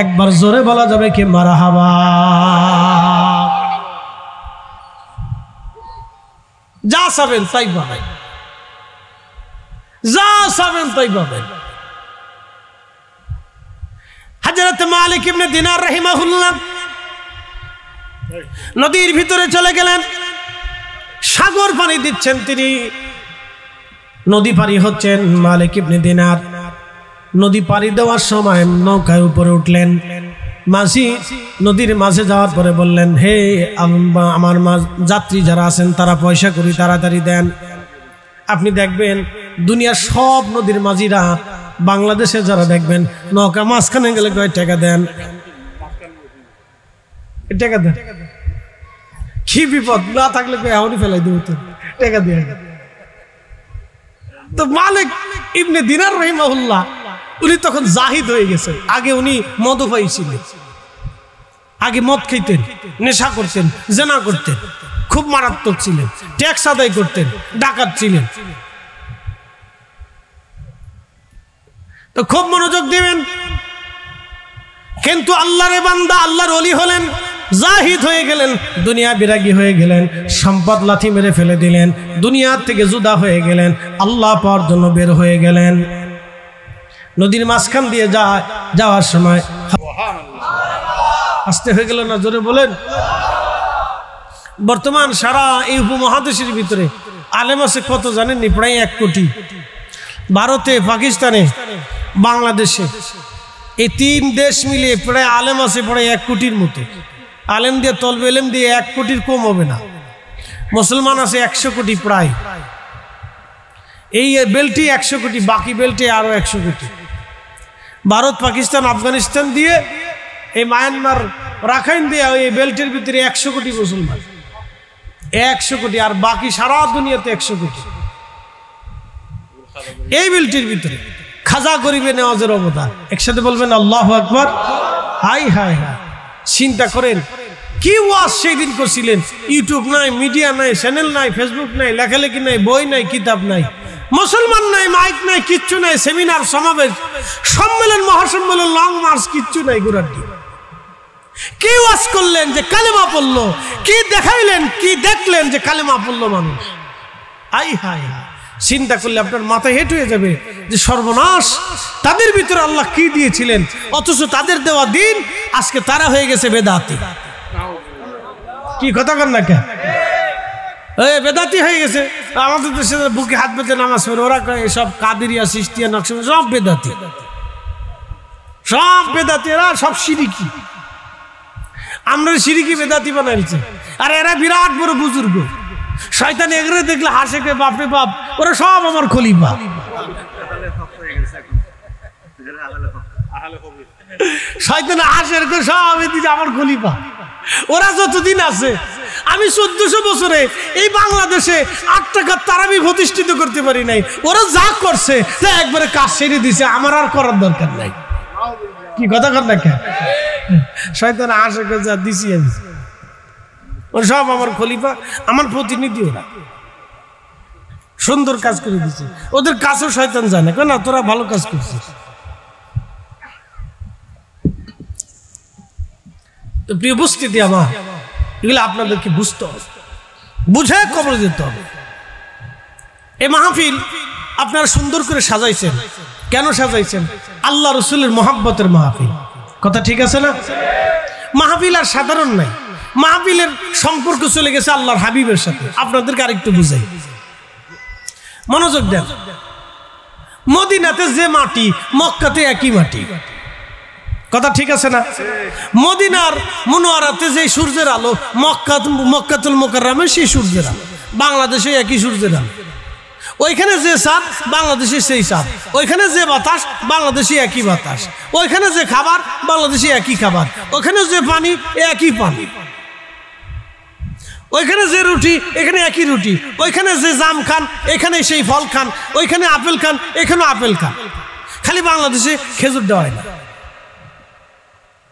একবার জোরে বলা যাবে কি মারহাবা? যা চাবেন তাই পাবেন, যা চাবেন তাই পাবেন। হযরত মালিক ইবনে দিনার রাহিমাহুল্লাহ নদীর ভিতরে চলে গেলেন, সাগর পানি দিচ্ছেন তিনি, নদী পারি হচ্ছেন। মালিক ইবনে দিনার নদী পারি দেওয়ার সময় নৌকায় উপরে উঠলেন। মাঝি নদীর মাঝে যাওয়ার পরে বললেন, হে আমার যাত্রী যারা আছেন তারা পয়সা করি তাড়াতাড়ি দেন। আপনি দেখবেন দুনিয়ার সব নদীর মাঝিরা বাংলাদেশে যারা দেখবেন নৌকা মাঝখানে গেলে কয় টাকা দেন, টাকা দেন। কি বিপদ না থাকলে এখনই ফেলাই দেব, টাকা দিয়ে। তো মালিক ইবনে দিনার রাহিমাহুল্লাহ উনি তখন জাহিদ হয়ে গেছেন। আগে উনি মদপায়ী ছিলেন, আগে মদ খেতেন, নেশা করতেন, জেনা করতেন, খুব মারাত্মক ছিলেন, ট্যাক্স আদায় করতেন, ডাকাত ছিলেন। তো খুব মনোযোগ দিবেন। কিন্তু আল্লাহর বান্দা আল্লাহর ওলি হলেন, জাহিদ হয়ে গেলেন, দুনিয়া বিরাগী হয়ে গেলেন, সম্পদ লাথি মেরে ফেলে দিলেন, দুনিয়ার থেকে জুদা হয়ে গেলেন, আল্লাহ পাওয়ার জন্য বের হয়ে গেলেন। নদীর মাঝখান দিয়ে যাওয়ার সময় আসতে হয়ে গেল না? জোরে বলেন। বর্তমান সারা এই উপমহাদেশের ভিতরে আলেম আছে কত জানেননি? প্রায় 1 কোটি। ভারতে, পাকিস্তানে, বাংলাদেশে এই 3 দেশ মিলিয়ে প্রায় আলেম আছে প্রায় 1 কোটির মতো। আলেম দিয়ে তলবে এলেম দিয়ে 1 কোটির কম হবে না। মুসলমান আছে 100 কোটি প্রায়। এই বেল্টে 100 কোটি, বাকি বেল্টে আরো 100 কোটি। ভারত, পাকিস্তান, আফগানিস্তান দিয়ে এই মায়ানমার, রাখাইন দিয়ে এই বেল্টের ভিতরে 100 কোটি মুসলমান, 100 কোটি। আর বাকি সারা দুনিয়াতে 100 কোটি। এই বেল্টের ভিতরে খাজা গরিবে নেওয়াজের অবদান। একসাথে বলবেন আল্লাহু আকবার। হাই হাই হাই, চিন্তা করেন কি ওয়াজ সেই দিন করছিলেন। ইউটিউব নাই, মিডিয়া নাই, চ্যানেল নাই, ফেসবুক নাই, লেখালেখি নাই, বই নাই, কিতাব নাই, মুসলমান নাই, মাইক নাই, কিচ্ছু নাই, সেমিনার, সমাবেশ, সম্মেলন, মহাসম্মেলন, লং মার্চ, কিচ্ছু নাই। গুরাটি কি ওয়াজ করলেন যে কালেমা পড়লো? কি দেখাইলেন, কি দেখলেন যে কালেমা পড়লো মানুষ? আই হাই হাই, চিন্তা করলে আপনার মাথায় হেঁট হয়ে যাবে যে সর্বনাশ, তাদের ভিতরে আল্লাহ কি দিয়েছিলেন, অথচ তাদের দেওয়া দিন আজকে তারা হয়ে গেছে বেদাতি। কি কথা কন না কে? বেদাতি হয়ে গেছে। আমাদের দেশে বুকে হাত পেতে নামাজ পড়ে, ওরা কয় সব কাদেরিয়া সিস্তিয়া নকশবন্দি সব বেদাতি, সব বেদাতি, এরা সব শিরিকি। আমরা শিরিকি বেদাতি বানাইছে। আর এরা বিরাট বড় বুজুর্গ, শয়তান এগরে দেখলে হাসে, কে বাপরে বাপ, ওরা সব আমার খলিফা। শয়তান হাসে সব এদিকে আমার খলিফা। ওরা যতদিন আছে, আমি 1400 বছরে এই বাংলাদেশে 8 টাকার তারাবি প্রতিষ্ঠিত করতে পারি নাই। ওরা যা করছে তা একবারে কাজ সেরে দিছে, আমার আর করার দরকার নাই। কি কথা কর না কেন? শয়তান হাসে যা দিছি আমি, ওরা সব আমার খলিফা, আমার প্রতিনিধি। ওরা সুন্দর কাজ করে দিচ্ছে, ওদের কাছেও শয়তান জানে কেন তোরা ভালো কাজ করছিস। তো প্রিয় উপস্থিতি আমার, এগুলো আপনাদেরকে বুঝতে হবে, বুঝে কবরে যেতে হবে। এই মাহফিল আপনারা সুন্দর করে সাজাইছেন, কেন সাজাইছেন? আল্লাহ রসুলের মহাব্বতের মাহফিল। কথা ঠিক আছে না? মাহফিল আর সাধারণ নাই, মাহফিলের সম্পর্ক চলে গেছে আল্লাহর হাবিবের সাথে। আপনাদেরকে আরেকটু বুঝাই, মনোযোগ দেন। মদিনাতে যে মাটি, মক্কাতে একই মাটি। কথা ঠিক আছে না? মদিনার মুনওয়ারাতে যে সূর্যের আলো, মক্কাতুল মুকাররমে সেই সূর্যের আলো, বাংলাদেশে একই সূর্যের আলো। ওইখানে যে চাঁদ, বাংলাদেশে সেই চাঁদ। ওইখানে যে বাতাস, বাংলাদেশে একই বাতাস। ওইখানে যে খাবার, বাংলাদেশে একই খাবার। ওইখানে যে পানি, একই পানি। ওইখানে যে রুটি, এখানে একই রুটি। ওইখানে যে জাম খান, এখানে সেই ফল খান। ওইখানে আপেল খান, এখানেও আপেল খান। খালি বাংলাদেশে খেজুর দেওয়া হয় না।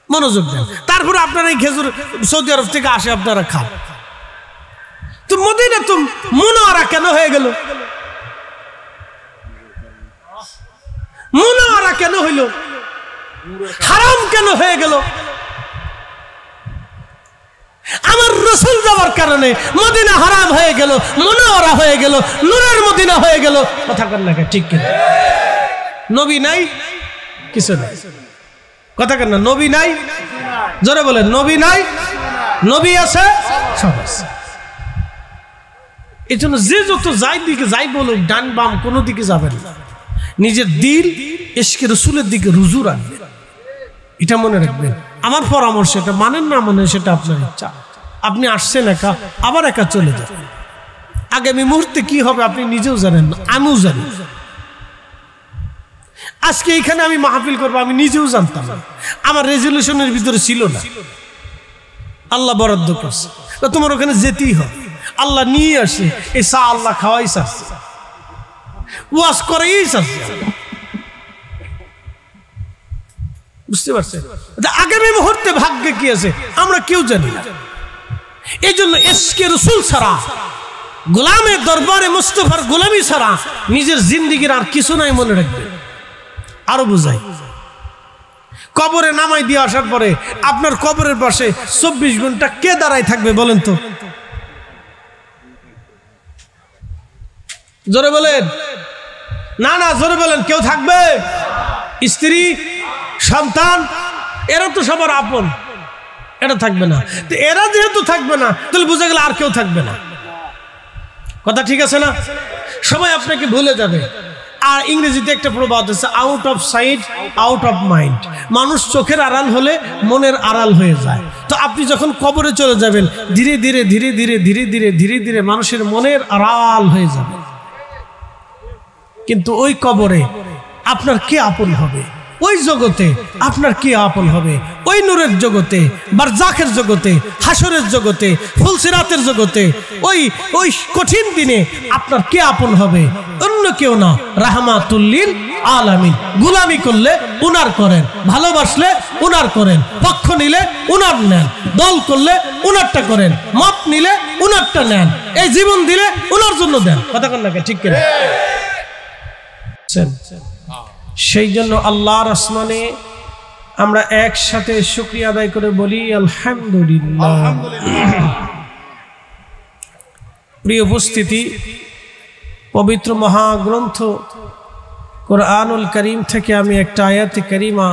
মনোযোগ দেন। তারপরে আপনারা এই খেজুর সৌদি আরব থেকে আসে, আপনারা খান। তো মদিনা তো মুনওয়ারা কেন হয়ে গেল? মুনওয়ারা কেন হইল? হারাম কেন হয়ে গেল? আমার রাসূল যাওয়ার কারণে মদিনা হারাম হয়ে গেল, মুনওয়ারা হয়ে গেল, নূরের মদিনা হয়ে গেল। কথা কেন লাগে? ঠিক কিনা? নবী নাই, কিছু নাই। কথা কেন? নবী নাই, জোরে বলেন। নবী নাই, নবী আছে, সব আছে। এই জন্য যে যত যাই দিকে যাই বলুক, ডান বাম কোনো দিকে যাবেন না, নিজের দিল ইশকে রাসূলের দিকে রুজু রাখবেন। এটা মনে রাখবেন। আমার পরামর্শ, এটা মানেন না মানে সেটা আপনার ইচ্ছা। আপনি আসছেন একা, আবার একা চলে যাবেন। আগামী মুহূর্তে কি হবে আপনি নিজেও জানেন না, আমিও জানি। আজকে এইখানে আমি মাহফিল করবো আমি নিজেও জানতাম না, আমার রেজলিউশনের ভিতরে ছিল না। আল্লাহ বরাদ্দ করছে, তোমার ওখানে যেতেই হবে। আল্লাহ নিয়ে আসে, এই চা আল্লাহ খাওয়াই চাচ্ছে, ওয়াজ করেই চাচ্ছে। বুঝতে পারছেন? আগামী মুহূর্তে ভাগ্যে কি আছে আমরা কেউ জানি না। এই জন্য ইশকে রাসূল ছাড়া, গোলামের দরবারে মুস্তাফার গোলামি ছাড়া নিজের জিন্দেগির আর কিছু নাই। মনে রাখবেন। আরো বুঝাই, কবরে নামাই দিয়ে আসার পরে আপনার কবরের পাশে 24 ঘন্টা কে দাঁড়ায় থাকবে বলেন তো? জোরে বলেন না, না জোরে বলেন। কেউ থাকবে? স্ত্রী, সন্তান, এরা তো সবার আপন, এটা থাকবে না। তো এরা যেহেতু থাকবে না, তাহলে বুঝা গেল আর কেউ থাকবে না। কথা ঠিক আছে না? সবাই আপনাকে ভুলে যাবে। আর ইংরেজিতে একটা প্রবাদ আছে, out of sight out of mind. মানুষ চোখের আড়াল হলে মনের আড়াল হয়ে যায়। তো আপনি যখন কবরে চলে যাবেন, ধীরে ধীরে ধীরে ধীরে ধীরে ধীরে ধীরে ধীরে মানুষের মনের আড়াল হয়ে যাবে। কিন্তু ওই কবরে আপনার কে আপন হবে? ওই জগতে আপনার কে আপন হবে? ওই নূরের জগতে, বারজাখের জগতে, হাসরের জগতে, ফুলসিরাতের জগতে, ওই কঠিন দিনে আপনার কে আপন হবে? অন্য কেউ না, রাহমাতুল লিল আলামিন। গোলামি করলে উনার করেন, ভালোবাসলে উনার করেন, পক্ষ নিলে উনার নেন, দল করলে উনারটা করেন, মত নিলে উনারটা নেন, এই জীবন দিলে উনার জন্য দেন। কথা কন নাকি? ঠিক কিনা? সেই জন্য আল্লাহর আসমানে আমরা একসাথে শুকরিয়া আদায় করে বলি আলহামদুলিল্লাহ। প্রিয় উপস্থিতি, পবিত্র মহাগ্রন্থ কোরআনুল কারীম থেকে আমি একটা আয়াতে কারিমা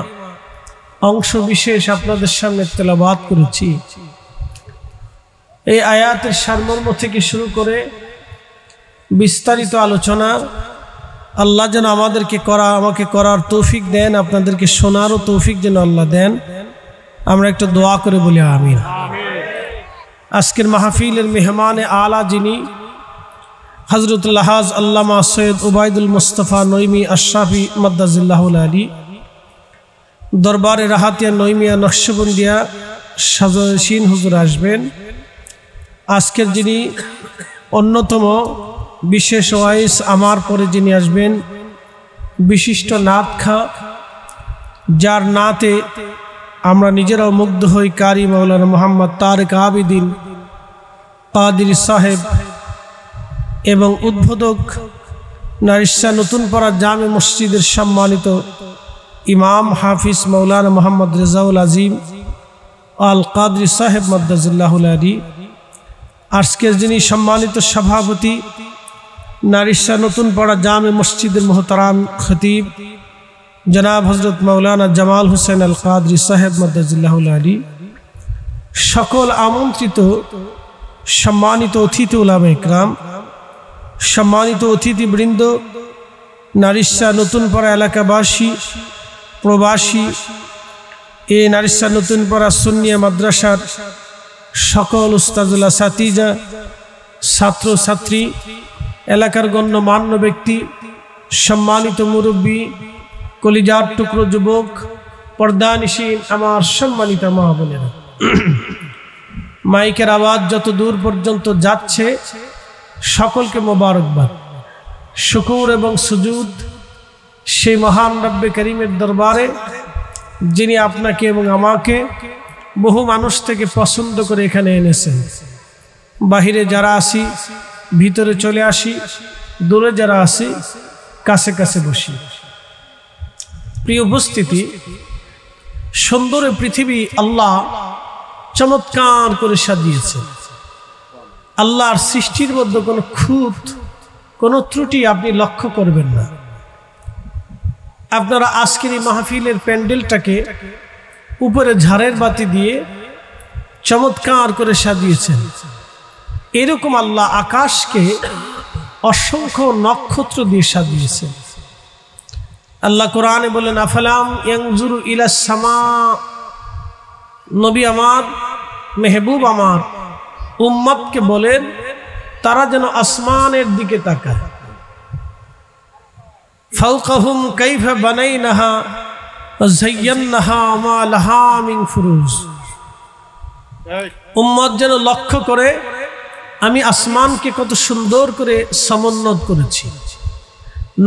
অংশ বিশেষ আপনাদের সামনে তেলাওয়াত করেছি। এই আয়াতের সারমর্ম থেকে শুরু করে বিস্তারিত আলোচনা। আল্লাহ যেন আমাকে করার তৌফিক দেন, আপনাদেরকে শোনারও তৌফিক যেন আল্লাহ দেন। আমরা একটু দোয়া করে বলি আমিন। আজকের মাহফিলের মেহমানে আলা যিনি হযরতুল হাজ আল্লামা সৈয়দ উবাইদুল মুস্তাফা নঈমী আশরাফি মাদ্দাজিল্লাহুল আলী, দরবারে রাহাতিয়া নঈমিয়া নকশবন্দিয়া সাজশীন হুজুর আসবেন। আজকের যিনি অন্যতম বিশেষ ওয়াইস, আমার পরে যিনি আসবেন বিশিষ্ট নাতখা, যার নাতে আমরা নিজেরাও মুগ্ধ হই, কারি মাওলানা মোহাম্মদ তারেক আবিদিন কাদির সাহেব, এবং উদ্বোধক নারিশা নতুন পাড়া জামে মসজিদের সম্মানিত ইমাম হাফিজ মাওলানা মোহাম্মদ রেজাউল আজিম আল কাদরি সাহেব মাদ্দাজিল্লাহুল আলী। আজকের যিনি সম্মানিত সভাপতি নারিশা নতুন পাড়া জামে মসজিদের মোহতারাম খতিব জনাব হজরত মাওলানা জামাল হোসেন আল কাদরি সাহেব মাদ্দাজিল্লাহুল আলী, সকল আমন্ত্রিত সম্মানিত অতিথি উলামা ইকরাম, সম্মানিত অতিথিবৃন্দ, নারিশা নতুন পাড়া এলাকাবাসী, প্রবাসী, এই নারিশা নতুন পাড়া সুন্নিয়া মাদ্রাসার সকল উস্তাদুল্লাহ সাতিজা, ছাত্র ছাত্রী, এলাকার গণ্যমান্য ব্যক্তি, সম্মানিত মুরব্বী, কলিজার টুকরো যুবক, পর্দানিশীন আমার সম্মানিত মা বোনেরা, মাইকের আওয়াজ যত দূর পর্যন্ত যাচ্ছে সকলকে মোবারকবাদ, শুকর এবং সুজুদ সেই মহান রব্বে করিমের দরবারে যিনি আপনাকে এবং আমাকে বহু মানুষ থেকে পছন্দ করে এখানে এনেছেন। বাহিরে যারা আসি ভিতরে চলে আসি, দূরে যারা আসি কাছে কাছে বসি। প্রিয় উপস্থিতি, সুন্দর পৃথিবী আল্লাহ চমৎকার করে সাজিয়েছেন। আল্লাহর সৃষ্টির মধ্যে কোনো খুঁত, কোনো ত্রুটি আপনি লক্ষ্য করবেন না। আপনারা আজকের এই মাহফিলের প্যান্ডেলটাকে উপরে ঝাড়ের বাতি দিয়ে চমৎকার করে সাজিয়েছেন। এরকম আল্লাহ আকাশকে অসংখ্য নক্ষত্র দিয়ে সাজিয়েছেন। আল্লাহ কোরআনে বলেন, আফালাম ইয়ানজুরু ইলাস সামা, নবী আমার, মেহবুব আমার উম্মতকে বলেন তারা যেন আসমানের দিকে তাকায়। ফাওকাহুম কাইফা বানাইনাহা যায়্যানাহা মা লাহা মিন ফুরুজ, উম্মত যেন লক্ষ্য করে আমি আসমানকে কত সুন্দর করে সমুন্নত করেছি,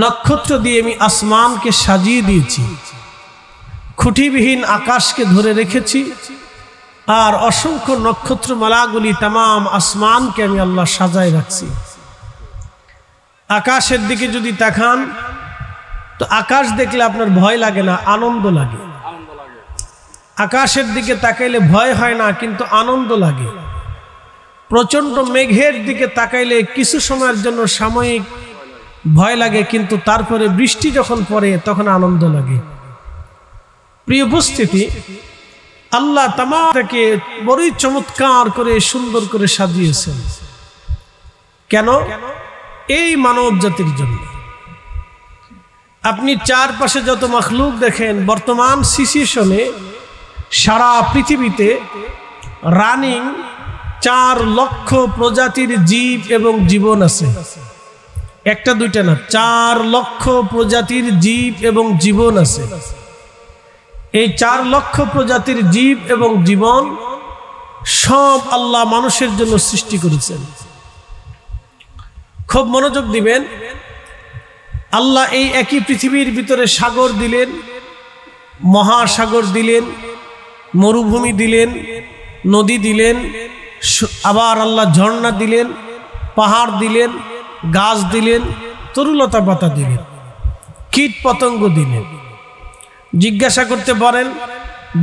নক্ষত্র দিয়ে আমি আসমানকে সাজিয়ে দিয়েছি, খুঁটিবিহীন আকাশকে ধরে রেখেছি, আর অসংখ্য নক্ষত্রমালাগুলি তামাম আসমানকে আমি আল্লাহ সাজায় রাখছি। আকাশের দিকে যদি তাকান তো আকাশ দেখলে আপনার ভয় লাগে না, আনন্দ লাগে। আকাশের দিকে তাকাইলে ভয় হয় না, কিন্তু আনন্দ লাগে। প্রচন্ড মেঘের দিকে তাকাইলে কিছু সময়ের জন্য সাময়িক ভয় লাগে, কিন্তু তারপরে বৃষ্টি যখন পড়ে তখন আনন্দ লাগে। প্রিয় উপস্থিতি, আল্লাহ তামাকে বড়ই চমৎকার করে সুন্দর করে সাজিয়েছেন। কেন? এই মানব জাতির জন্য। আপনি চারপাশে যত মাখলুক দেখেন, বর্তমান সিচুয়েশনে সারা পৃথিবীতে রানিং 4 লক্ষ প্রজাতির জীব এবং জীবন আছে। একটা দুইটা না, 4 লক্ষ প্রজাতির জীব এবং জীবন আছে। এই 4 লক্ষ প্রজাতির জীব এবং জীবন সব আল্লাহ মানুষের জন্য সৃষ্টি করেছেন। খুব মনোযোগ দিবেন। আল্লাহ এই একই পৃথিবীর ভিতরে সাগর দিলেন, মহাসাগর দিলেন, মরুভূমি দিলেন, নদী দিলেন, আবার আল্লাহ ঝর্ণা দিলেন, পাহাড় দিলেন, গাছ দিলেন, তরুলতা পাতা দিলেন, কীট পতঙ্গ দিলেন। জিজ্ঞাসা করতে পারেন,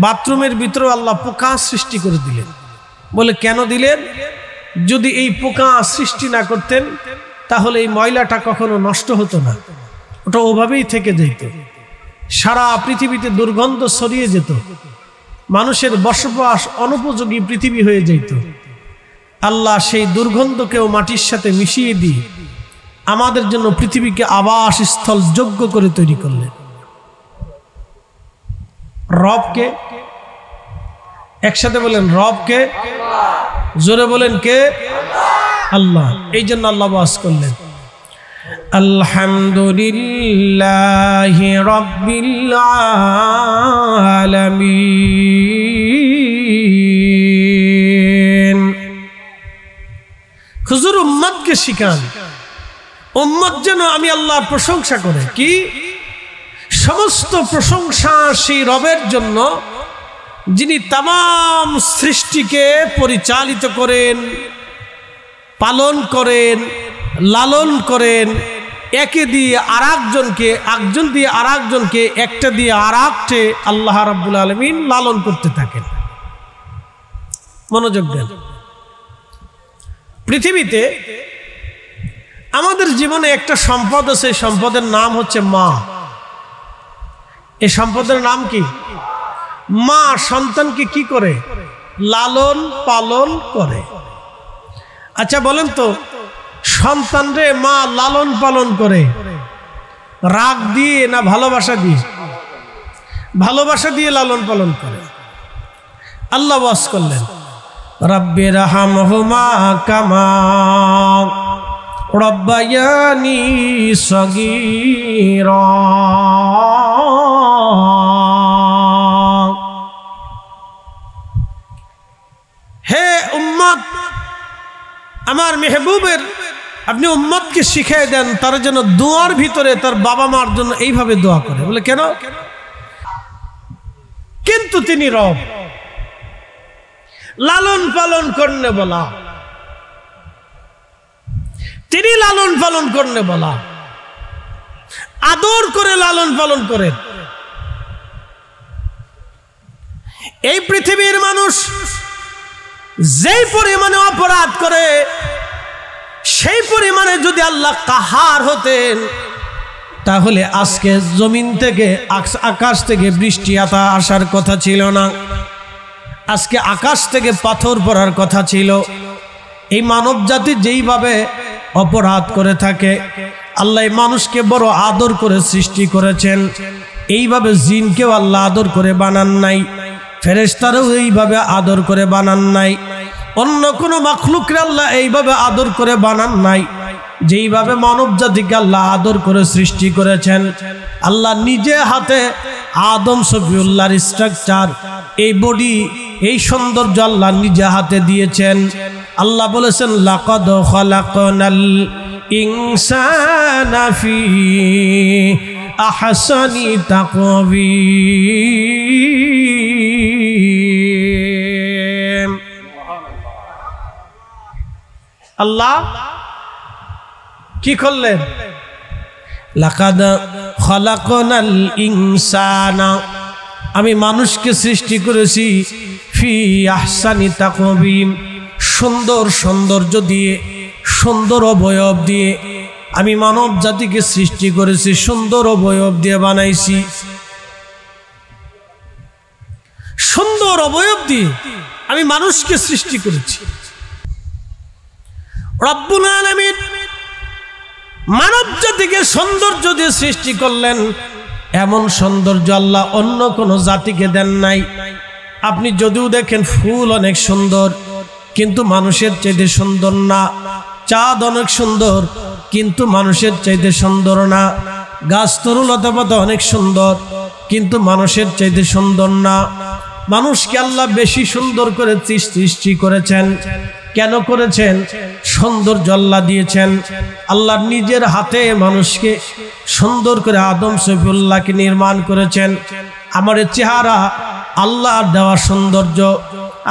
বাথরুমের ভিতরেও আল্লাহ পোকা সৃষ্টি করে দিলেন। বলে কেন দিলেন? যদি এই পোকা সৃষ্টি না করতেন তাহলে এই ময়লাটা কখনো নষ্ট হতো না, ওটা ওভাবেই থেকে যেত, সারা পৃথিবীতে দুর্গন্ধ ছড়িয়ে যেত, মানুষের বসবাস অনুপযোগী পৃথিবী হয়ে যেত। আল্লাহ সেই দুর্গন্ধকেও মাটির সাথে মিশিয়ে দিয়ে আমাদের জন্য পৃথিবীকে আবাসস্থল যোগ্য করে তৈরি করলেন। রবকে একসাথে বলেন, রবকে জোরে বলেন, কে? আল্লাহ। এই জন্য আল্লাহ ওয়াজ করলেন, আলহামদুলিল্লাহি রাব্বিল আলামিন। হুজুর উম্মতকে শিখান, উম্মত যেন আমি আল্লাহর প্রশংসা করে। কি? সমস্ত প্রশংসা সেই রবের জন্য যিনি তামাম সৃষ্টিকে পরিচালিত করেন, পালন করেন, লালন করেন, একে দিয়ে আরেকজনকে, একজন দিয়ে আরেকজনকে, একটা দিয়ে আরেকটে আল্লাহ রাব্বুল আলামিন লালন করতে থাকেন। মনোযোগ দেন। পৃথিবীতে আমাদের জীবনে একটা সম্পদ আছে, সম্পদের নাম হচ্ছে মা। এই সম্পদের নাম কি? মা সন্তানকে কি করে? লালন পালন করে। আচ্ছা বলেন তো, সন্তান রে মা লালন পালন করে রাগ দিয়ে না ভালোবাসা দিয়ে? ভালোবাসা দিয়ে লালন পালন করে। আল্লাহ ওয়াজ করলেন, রাব্বির হামহুমা কামা রাব্বায়ানি সগীরা। হে উম্মত, আমার মেহবুবের আপনি উম্মতকে শিখিয়ে দেন তারা যেন দোয়ার ভিতরে তার বাবা মার জন্য এইভাবে দোয়া করে। বলে কেন? কিন্তু তিনি রব, লালন পালন করনে বলা, তিনি লালন পালন করনে বলা, আদর করে লালন পালন করেন। এই পৃথিবীর মানুষ যেই পরিমাণে অপরাধ করে, সেই পরিমাণে যদি আল্লাহ কাহার হতেন, তাহলে আজকে জমিন থেকে, আকাশ থেকে বৃষ্টি আসার কথা ছিল না। আজকে আকাশ থেকে পাথর পড়ার কথা ছিল। এই মানব জাতি যেইভাবে অপরাধ করে থাকে, আল্লাহ মানুষকে বড় আদর করে সৃষ্টি করেছেন। এইভাবে জিনকেও আল্লাহ আদর করে বানান নাই, ফেরেশতারাও এইভাবে আদর করে বানান নাই, অন্য কোনো মাখলুককে আল্লাহ এইভাবে আদর করে বানান নাই। যেইভাবে মানব জাতিকে আল্লাহ আদর করে সৃষ্টি করেছেন, আল্লাহ নিজে হাতে আদম সফিউল্লাহর স্ট্রাকচার, এই বডি, এই সৌন্দর্য আল্লাহ নিজে হাতে দিয়েছেন। আল্লাহ বলেছেন, লাকাদ খালাকনাল ইনসানা ফি আহসানি তাকওয়ীম। আল্লাহ কি করলেন? লাকাদ খালাকনাল ইনসানা, আমি মানুষকে সৃষ্টি করেছি ফি আহসানি তাকওয়ীম, সুন্দর সৌন্দর্য দিয়ে, সুন্দর অবয়ব দিয়ে আমি মানব জাতিকে সৃষ্টি করেছি, সুন্দর অবয়ব দিয়ে বানাইছি। সুন্দর অবয়ব দিয়ে আমি মানুষকে সৃষ্টি করেছি। রব্বুল আলামিন মানব জাতিকে সৌন্দর্য দিয়ে সৃষ্টি করলেন। এমন সৌন্দর্য আল্লাহ অন্য কোনো জাতিকে দেন নাই। আপনি যদিও দেখেন ফুল অনেক সুন্দর, কিন্তু মানুষের চাইতে সুন্দর না। চাঁদ অনেক সুন্দর, কিন্তু মানুষের চাইতে সুন্দর না। গাছ তরুলতা পাতা অনেক সুন্দর, কিন্তু মানুষের চাইতে সুন্দর না। মানুষকে আল্লাহ বেশি সুন্দর করে সৃষ্টি করেছেন। কেন করেছেন? সৌন্দর্য আল্লাহ দিয়েছেন। আল্লাহ নিজের হাতে মানুষকে সুন্দর করে আদম সফিউল্লাহকে নির্মাণ করেছেন। আমার চেহারা আল্লাহর দেওয়া সৌন্দর্য,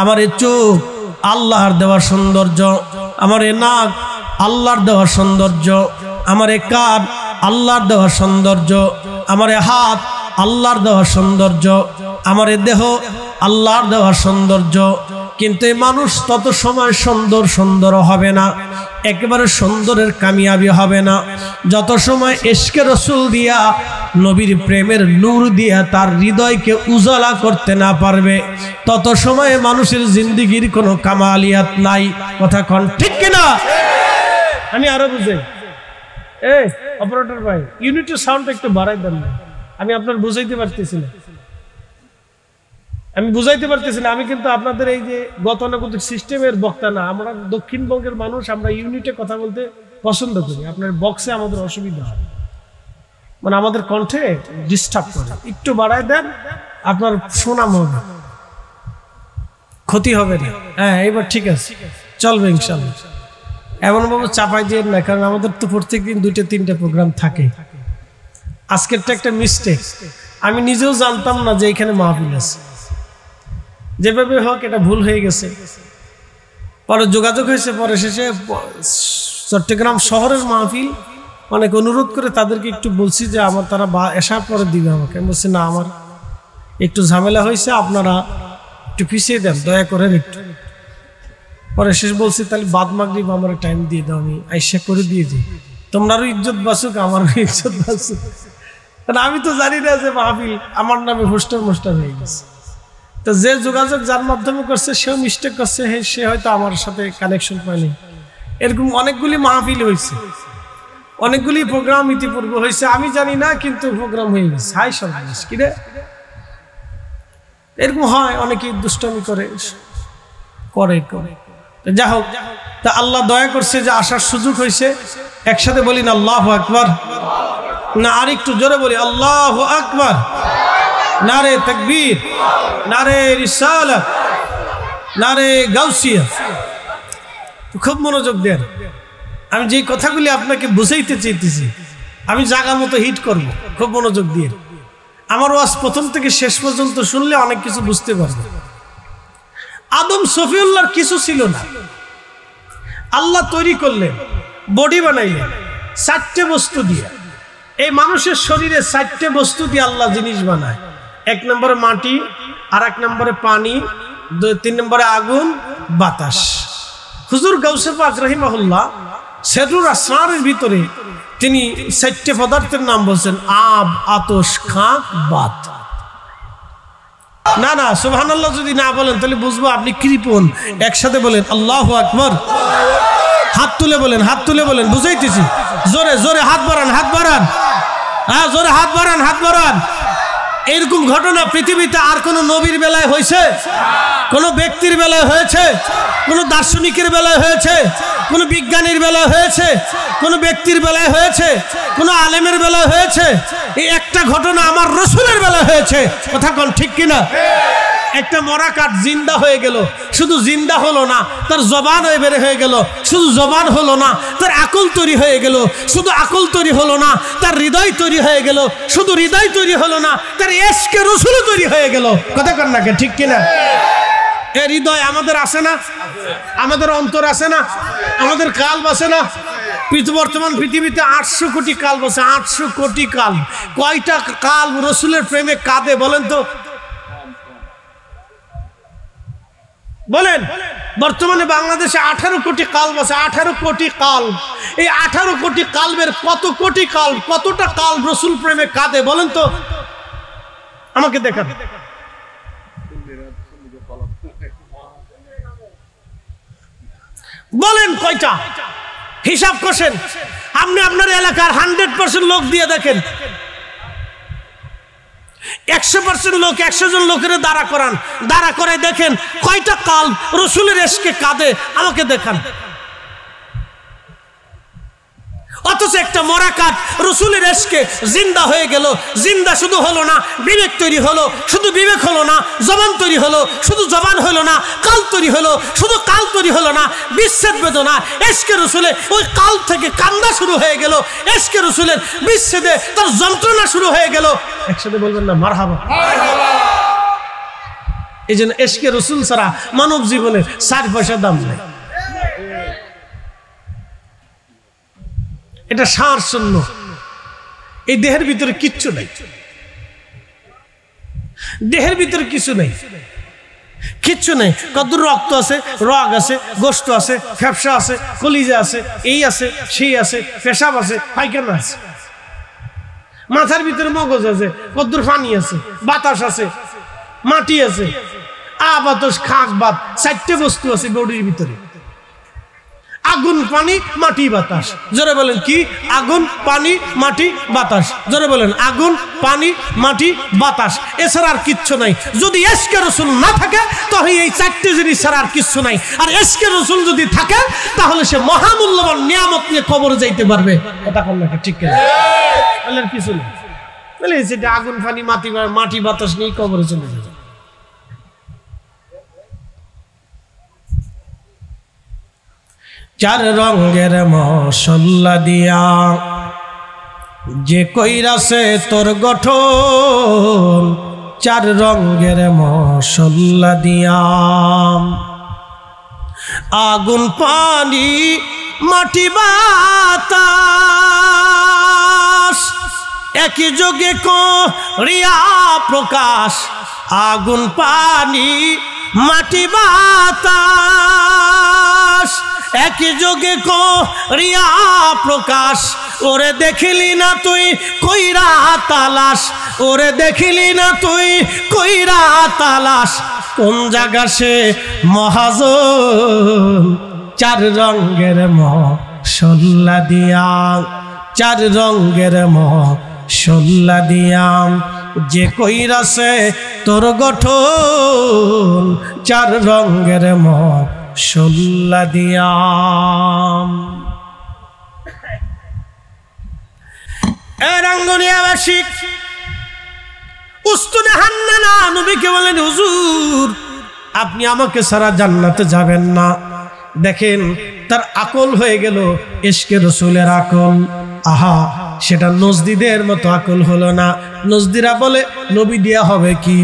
আমার চোখ আল্লাহর দেওয়া সৌন্দর্য, আমার নাক আল্লাহর দেওয়া সৌন্দর্য, আমার কান আল্লাহর দেওয়া সৌন্দর্য, আমার হাত আল্লাহর দেওয়া সৌন্দর্য, আমার দেহ আল্লাহর দেওয়া সৌন্দর্য। কিন্তু এই মানুষ তত সময় সুন্দর হবে না, একেবারে সুন্দরের কামিয়াবি হবে না, যত সময় ইশকে রাসূল দিয়া, নবীর প্রেমের নূর দিয়া তার হৃদয়কে উজালা করতে না পারবে, তত সময় মানুষের জিন্দেগির কোনো কামালিয়াত নাই। কথা কোন ঠিক কিনা? আমি আরো বুঝাই। এই অপারেটর ভাই, ইউনিটের সাউন্ড একটু বাড়াই দেন না, আমি আপনার বুঝাইতে পারতেছি না, আমি কিন্তু আপনাদের এই যে গতানুগতিক সিস্টেমের বক্তা না। আমরা দক্ষিণবঙ্গের মানুষ, আমরা ইউনিটে কথা বলতে পছন্দ করি। আপনার বক্সে আমাদের অসুবিধা হয়, মানে আমাদের কণ্ঠে ডিস্টার্ব করে। একটু বাড়ায় দেন, আপনার সুনাম হবে, ক্ষতি হবে না। হ্যাঁ, এবার ঠিক আছে, চলবে ইনশাল্লাহ। এমন ভাবে চাপাই দিয়ে না, কারণ আমাদের তো প্রত্যেকদিন 2-3টা প্রোগ্রাম থাকে। আজকেরটা একটা মিস্টেক, আমি নিজেও জানতাম না যে এখানে মাহফিল আছে। যেভাবে হোক এটা ভুল হয়ে গেছে, পরে যোগাযোগ হয়েছে, পরে শেষে চট্টগ্রাম শহরের মাহফিল, অনেক অনুরোধ করে তাদেরকে একটু বলছি যে আমার তারা এসার পরে দিবে আমাকে। আমি বলছি না, আমার একটু ঝামেলা হয়েছে, আপনারা একটু পিছিয়ে দেন দয়া করে একটু। পরে শেষ বলছি তাহলে বাদ মাগরিব আমার টাইম দিয়ে দাও, আমি আইসা করে দিয়ে দিই, তোমরারও ইজ্জত বাঁচুক, আমারও ইজ্জত বাঁচুক। কারণ আমি তো জানি না যে মাহফিল আমার নামে হোস্টার মোস্টার হয়ে গেছে। তো যে যোগাযোগ যার মাধ্যমে করছে সেও মিস্টেক করছে, সে হয়তো আমার সাথে কানেকশন পায়নি। এরকম অনেকগুলি মাহফিল হয়েছে, অনেকগুলি প্রোগ্রাম ইতিপূর্বে হয়েছে, আমি জানি না, কিন্তু প্রোগ্রাম হয়ে গেছে। হাই সব কি রে, এরকম হয়, অনেকেই দুষ্টামি করে। যা হোক, তা আল্লাহ দয়া করছে যে আসার সুযোগ হয়েছে। একসাথে বলি না আল্লাহু আকবার, না আর একটু জোরে বলি আল্লাহু আকবার, নারে তাকবীর, নারে রিসালাত, নারে গাউসিয়া। খুব মনোযোগ দেন, আমি যে কথাগুলি আপনাকে বুঝাইতে চাইতেছি আমি জায়গা মতো হিট করব, খুব মনোযোগ দিয়ে। আমার ওয়াজ প্রথম থেকে শেষ পর্যন্ত শুনলে অনেক কিছু বুঝতে পারবে। আদম সফিউল্লাহর কিছু ছিল না, আল্লাহ তৈরি করলেন, বডি বানাইলেন 4টে বস্তু দিয়ে। এই মানুষের শরীরে 4টে বস্তু দিয়ে আল্লাহ জিনিস বানায়। 1 নম্বরে মাটি, আর 1 নম্বরে পানি, 3 নম্বরে আগুন, বাতাস। হুজুর গাউসে পাক রাহিমাহুল্লাহ সেরুর আসরারের ভিতরে তিনি 4টে পদার্থের নাম বলছেন, আব, আতশ, খাক, বাত। না না, সুবহানাল্লাহ যদি না বলেন তাহলে বুঝবো আপনি কৃপণ। একসাথে বলেন আল্লাহু আকবার, হাত তুলে বলেন, হাত তুলে বলেন, বুঝাইতেছি। জোরে জোরে হাত বাড়ান, হাত বাড়ান, হ্যাঁ জোরে হাত বাড়ান, হাত বাড়ান। এরকম ঘটনা পৃথিবীতে আর কোন নবীর বেলায় হয়েছে? কোন ব্যক্তির বেলায় হয়েছে? কোন দার্শনিকের বেলায় হয়েছে? কোন বিজ্ঞানীর বেলায় হয়েছে? কোন ব্যক্তির বেলায় হয়েছে? কোন আলেমের বেলায় হয়েছে? এই একটা ঘটনা আমার রাসূলের বেলায় হয়েছে। কথা কোন ঠিক কিনা? একটা মরা কাঠ জিন্দা হয়ে গেল, শুধু জিন্দা হলো না, তার জবান হয়ে গেল, শুধু জবান হলো না, তার আকল তৈরি হয়ে গেল, শুধু আকল তৈরি হলো না, তার হৃদয় তৈরি হয়ে গেল, শুধু হৃদয় তৈরি হলো না, তার ইশকে রাসূল তৈরি হয়ে গেল। কথা কন না ঠিক কিনা? এই হৃদয় আমাদের আছে না? আমাদের অন্তর আছে না? আমাদের কাল্ব আছে না? বর্তমান পৃথিবীতে 800 কোটি কাল্ব আছে। 800 কোটি কাল্ব। কয়টা কাল্ব রাসূলের প্রেমে কাঁদে বলেন তো? বলেন। বর্তমানে বাংলাদেশে 18 কোটি কাল্ব আছে। 18 কোটি কাল্ব। এই 18 কোটি কাল্বের কত কোটি কাল্ব, কতটা কাল্ব রাসূল প্রেমে কাঁদে বলেন তো? আমাকে দেখান। বলেন কয়টা? হিসাব করেন। আপনি আপনার এলাকার 100% লোক দিয়ে দেখেন, 100% লোক, 100 জন লোকের দাঁড়া করান, দাঁড়া করে দেখেন কয়টা কাল রাসূলের ইশকে কাঁদে, আমাকে দেখান। অথচ একটা মরা কাঠ রাসূলের ইশকে জিন্দা হয়ে গেল। জিন্দা শুধু হলো না, বিবেক তৈরি হলো, শুধু বিবেক হলো না, জবান তৈরি হলো, শুধু জবান হলো না, কাল তৈরি হলো, শুধু কাল তৈরি হলো না, বিচ্ছেদ বেদনা ইশকে রাসূলে ওই কাল থেকে কান্না শুরু হয়ে গেল। ইশকে রাসূলের বিচ্ছেদে তার যন্ত্রণা শুরু হয়ে গেল। একসাথে বলবেন না মারহাবা? এই জন্য ইশকে রাসূল ছাড়া মানব জীবনের 4 পয়সা দাম নেই। এটা সার শূন্য। এই দেহের ভিতরে কিচ্ছু নেই, দেহের ভিতরে কিছু নেই, কিচ্ছু নেই। কতদূর রক্ত আছে, রগ আছে, গোশত আছে, ফ্যাপসা আছে, কলিজা আছে, এই আছে, সেই আছে, পেশাব আছে, পায়খানা আছে, মাথার ভিতরে মগজ আছে, কতদূর পানি আছে, বাতাস আছে, মাটি আছে, বাতাস, খাক, বাত, 4টে বস্তু আছে বডির ভিতরে। আগুন পানি মাটি বাতাস। জোরে বলেন কি? আগুন পানি মাটি বাতাস। জোরে বলেন আগুন পানি মাটি বাতাস, এছাড়া আর কিচ্ছু নাই। যদি ইশকে রাসূল না থাকে তাহলে এই চারটি জিনিস ছাড়া আর কিচ্ছু নাই। আর ইশকে রাসূল যদি থাকে তাহলে সে মহামূল্যবান নিয়ামত নিয়ে কবরে যাইতে পারবে। কথা কোন না ঠিক কিনা? তাহলে আর কিছু নেই। তাহলে যেটা আগুন পানি মাটি বাতাস নিয়ে কবরে চলে যাবে। চার রঙের মশলা দিয়া যে কইরাছে তোর গঠন, চার রঙের মশলা দিয়া আগুন পানি মাটি বাতাস একই যোগে করিয়া প্রকাশ। আগুন পানি মাটি বাতাস একই যোগে করিয়া প্রকাশ। ওরে দেখিলি না তুই কইরা তালাশ, ওরে দেখিলি না তুই কইরা তালাশ, কোন জায়গা সে মহাজন। চার রঙের মশলা দিয়া, চার রঙের মশলা দিয়া যে কইরাছে তোর গঠন, চার রঙের মশলা দিয়া। রাঙ্গুনিয়াবাসী উস্তুনে হান্নানা নবীকে বলেন, হুজুর আপনি আমাকে ছাড়া জান্নাতে যাবেন না। দেখেন তার আকল হয়ে গেল ইশকে রাসূলের আকল। আহা, সেটা নজদিদের মতো আকল হলো না। নজদিরা বলে নবী দিয়া হবে কি?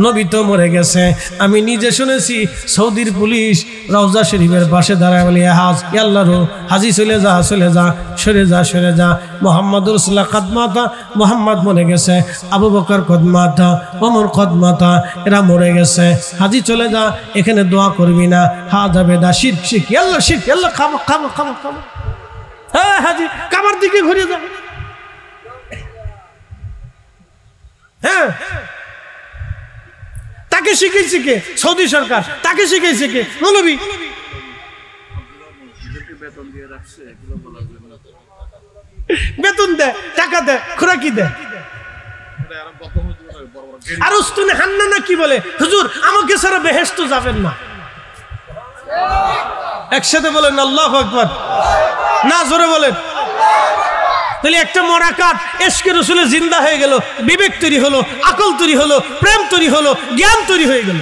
নবী তো মরে গেছে। আমি নিজে শুনেছি সৌদির পুলিশ রওজা শরীফের পাশে দাঁড়ায় বলে, আল্লাহর হাজি চলে যা, চলে যা, সরে যা, সরে যা। মোহাম্মদ রাসূলুল্লাহ কদমাতা, মোহাম্মদ মরে গেছে। আবু বকর কদমাতা, ওমর কদমাতা, এরা মরে গেছে। হাজি চলে যা, এখানে দোয়া করবি না। হা যাবে দা শিরক, শিরক, আল্লাহ শিরক, আল্লাহ খাবো খাবো খাবো খাবো। হ্যাঁ হাজি কাবার দিকে ঘুরে যা। হ্যাঁ, তাকে শিখেছে কে? সৌদি সরকার। তাকে শিখেছে কে? মৌলবী। বেতন দেয়, টাকা দেয়, খোরাকি দেয়। আর উস্তুনে হান্নানা কি বলে, হুজুর আমাকে ছাড়া বেহেশতে যাবেন না। একসাথে বলেন আল্লাহু আকবার। না জোরে বলেন। তাহলে একটা মরা কাঠ ইশকে রাসূলে জিন্দা হয়ে গেল, বিবেক তৈরি হলো, আকল তৈরি হলো, প্রেম তৈরি হলো, জ্ঞান তৈরি হয়ে গেল।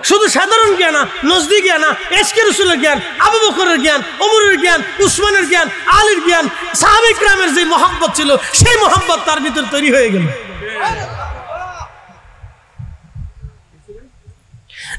শুধু সাধারণ জ্ঞান না, নজদি জ্ঞান না, ইশকে রাসূলের জ্ঞান, আবু বকরের জ্ঞান, ওমরের জ্ঞান, উসমানের জ্ঞান, আলীর জ্ঞান, সাহাবায়ে কেরামের যে মহব্বত ছিল সেই মহব্বত তার ভিতর তৈরি হয়ে গেল।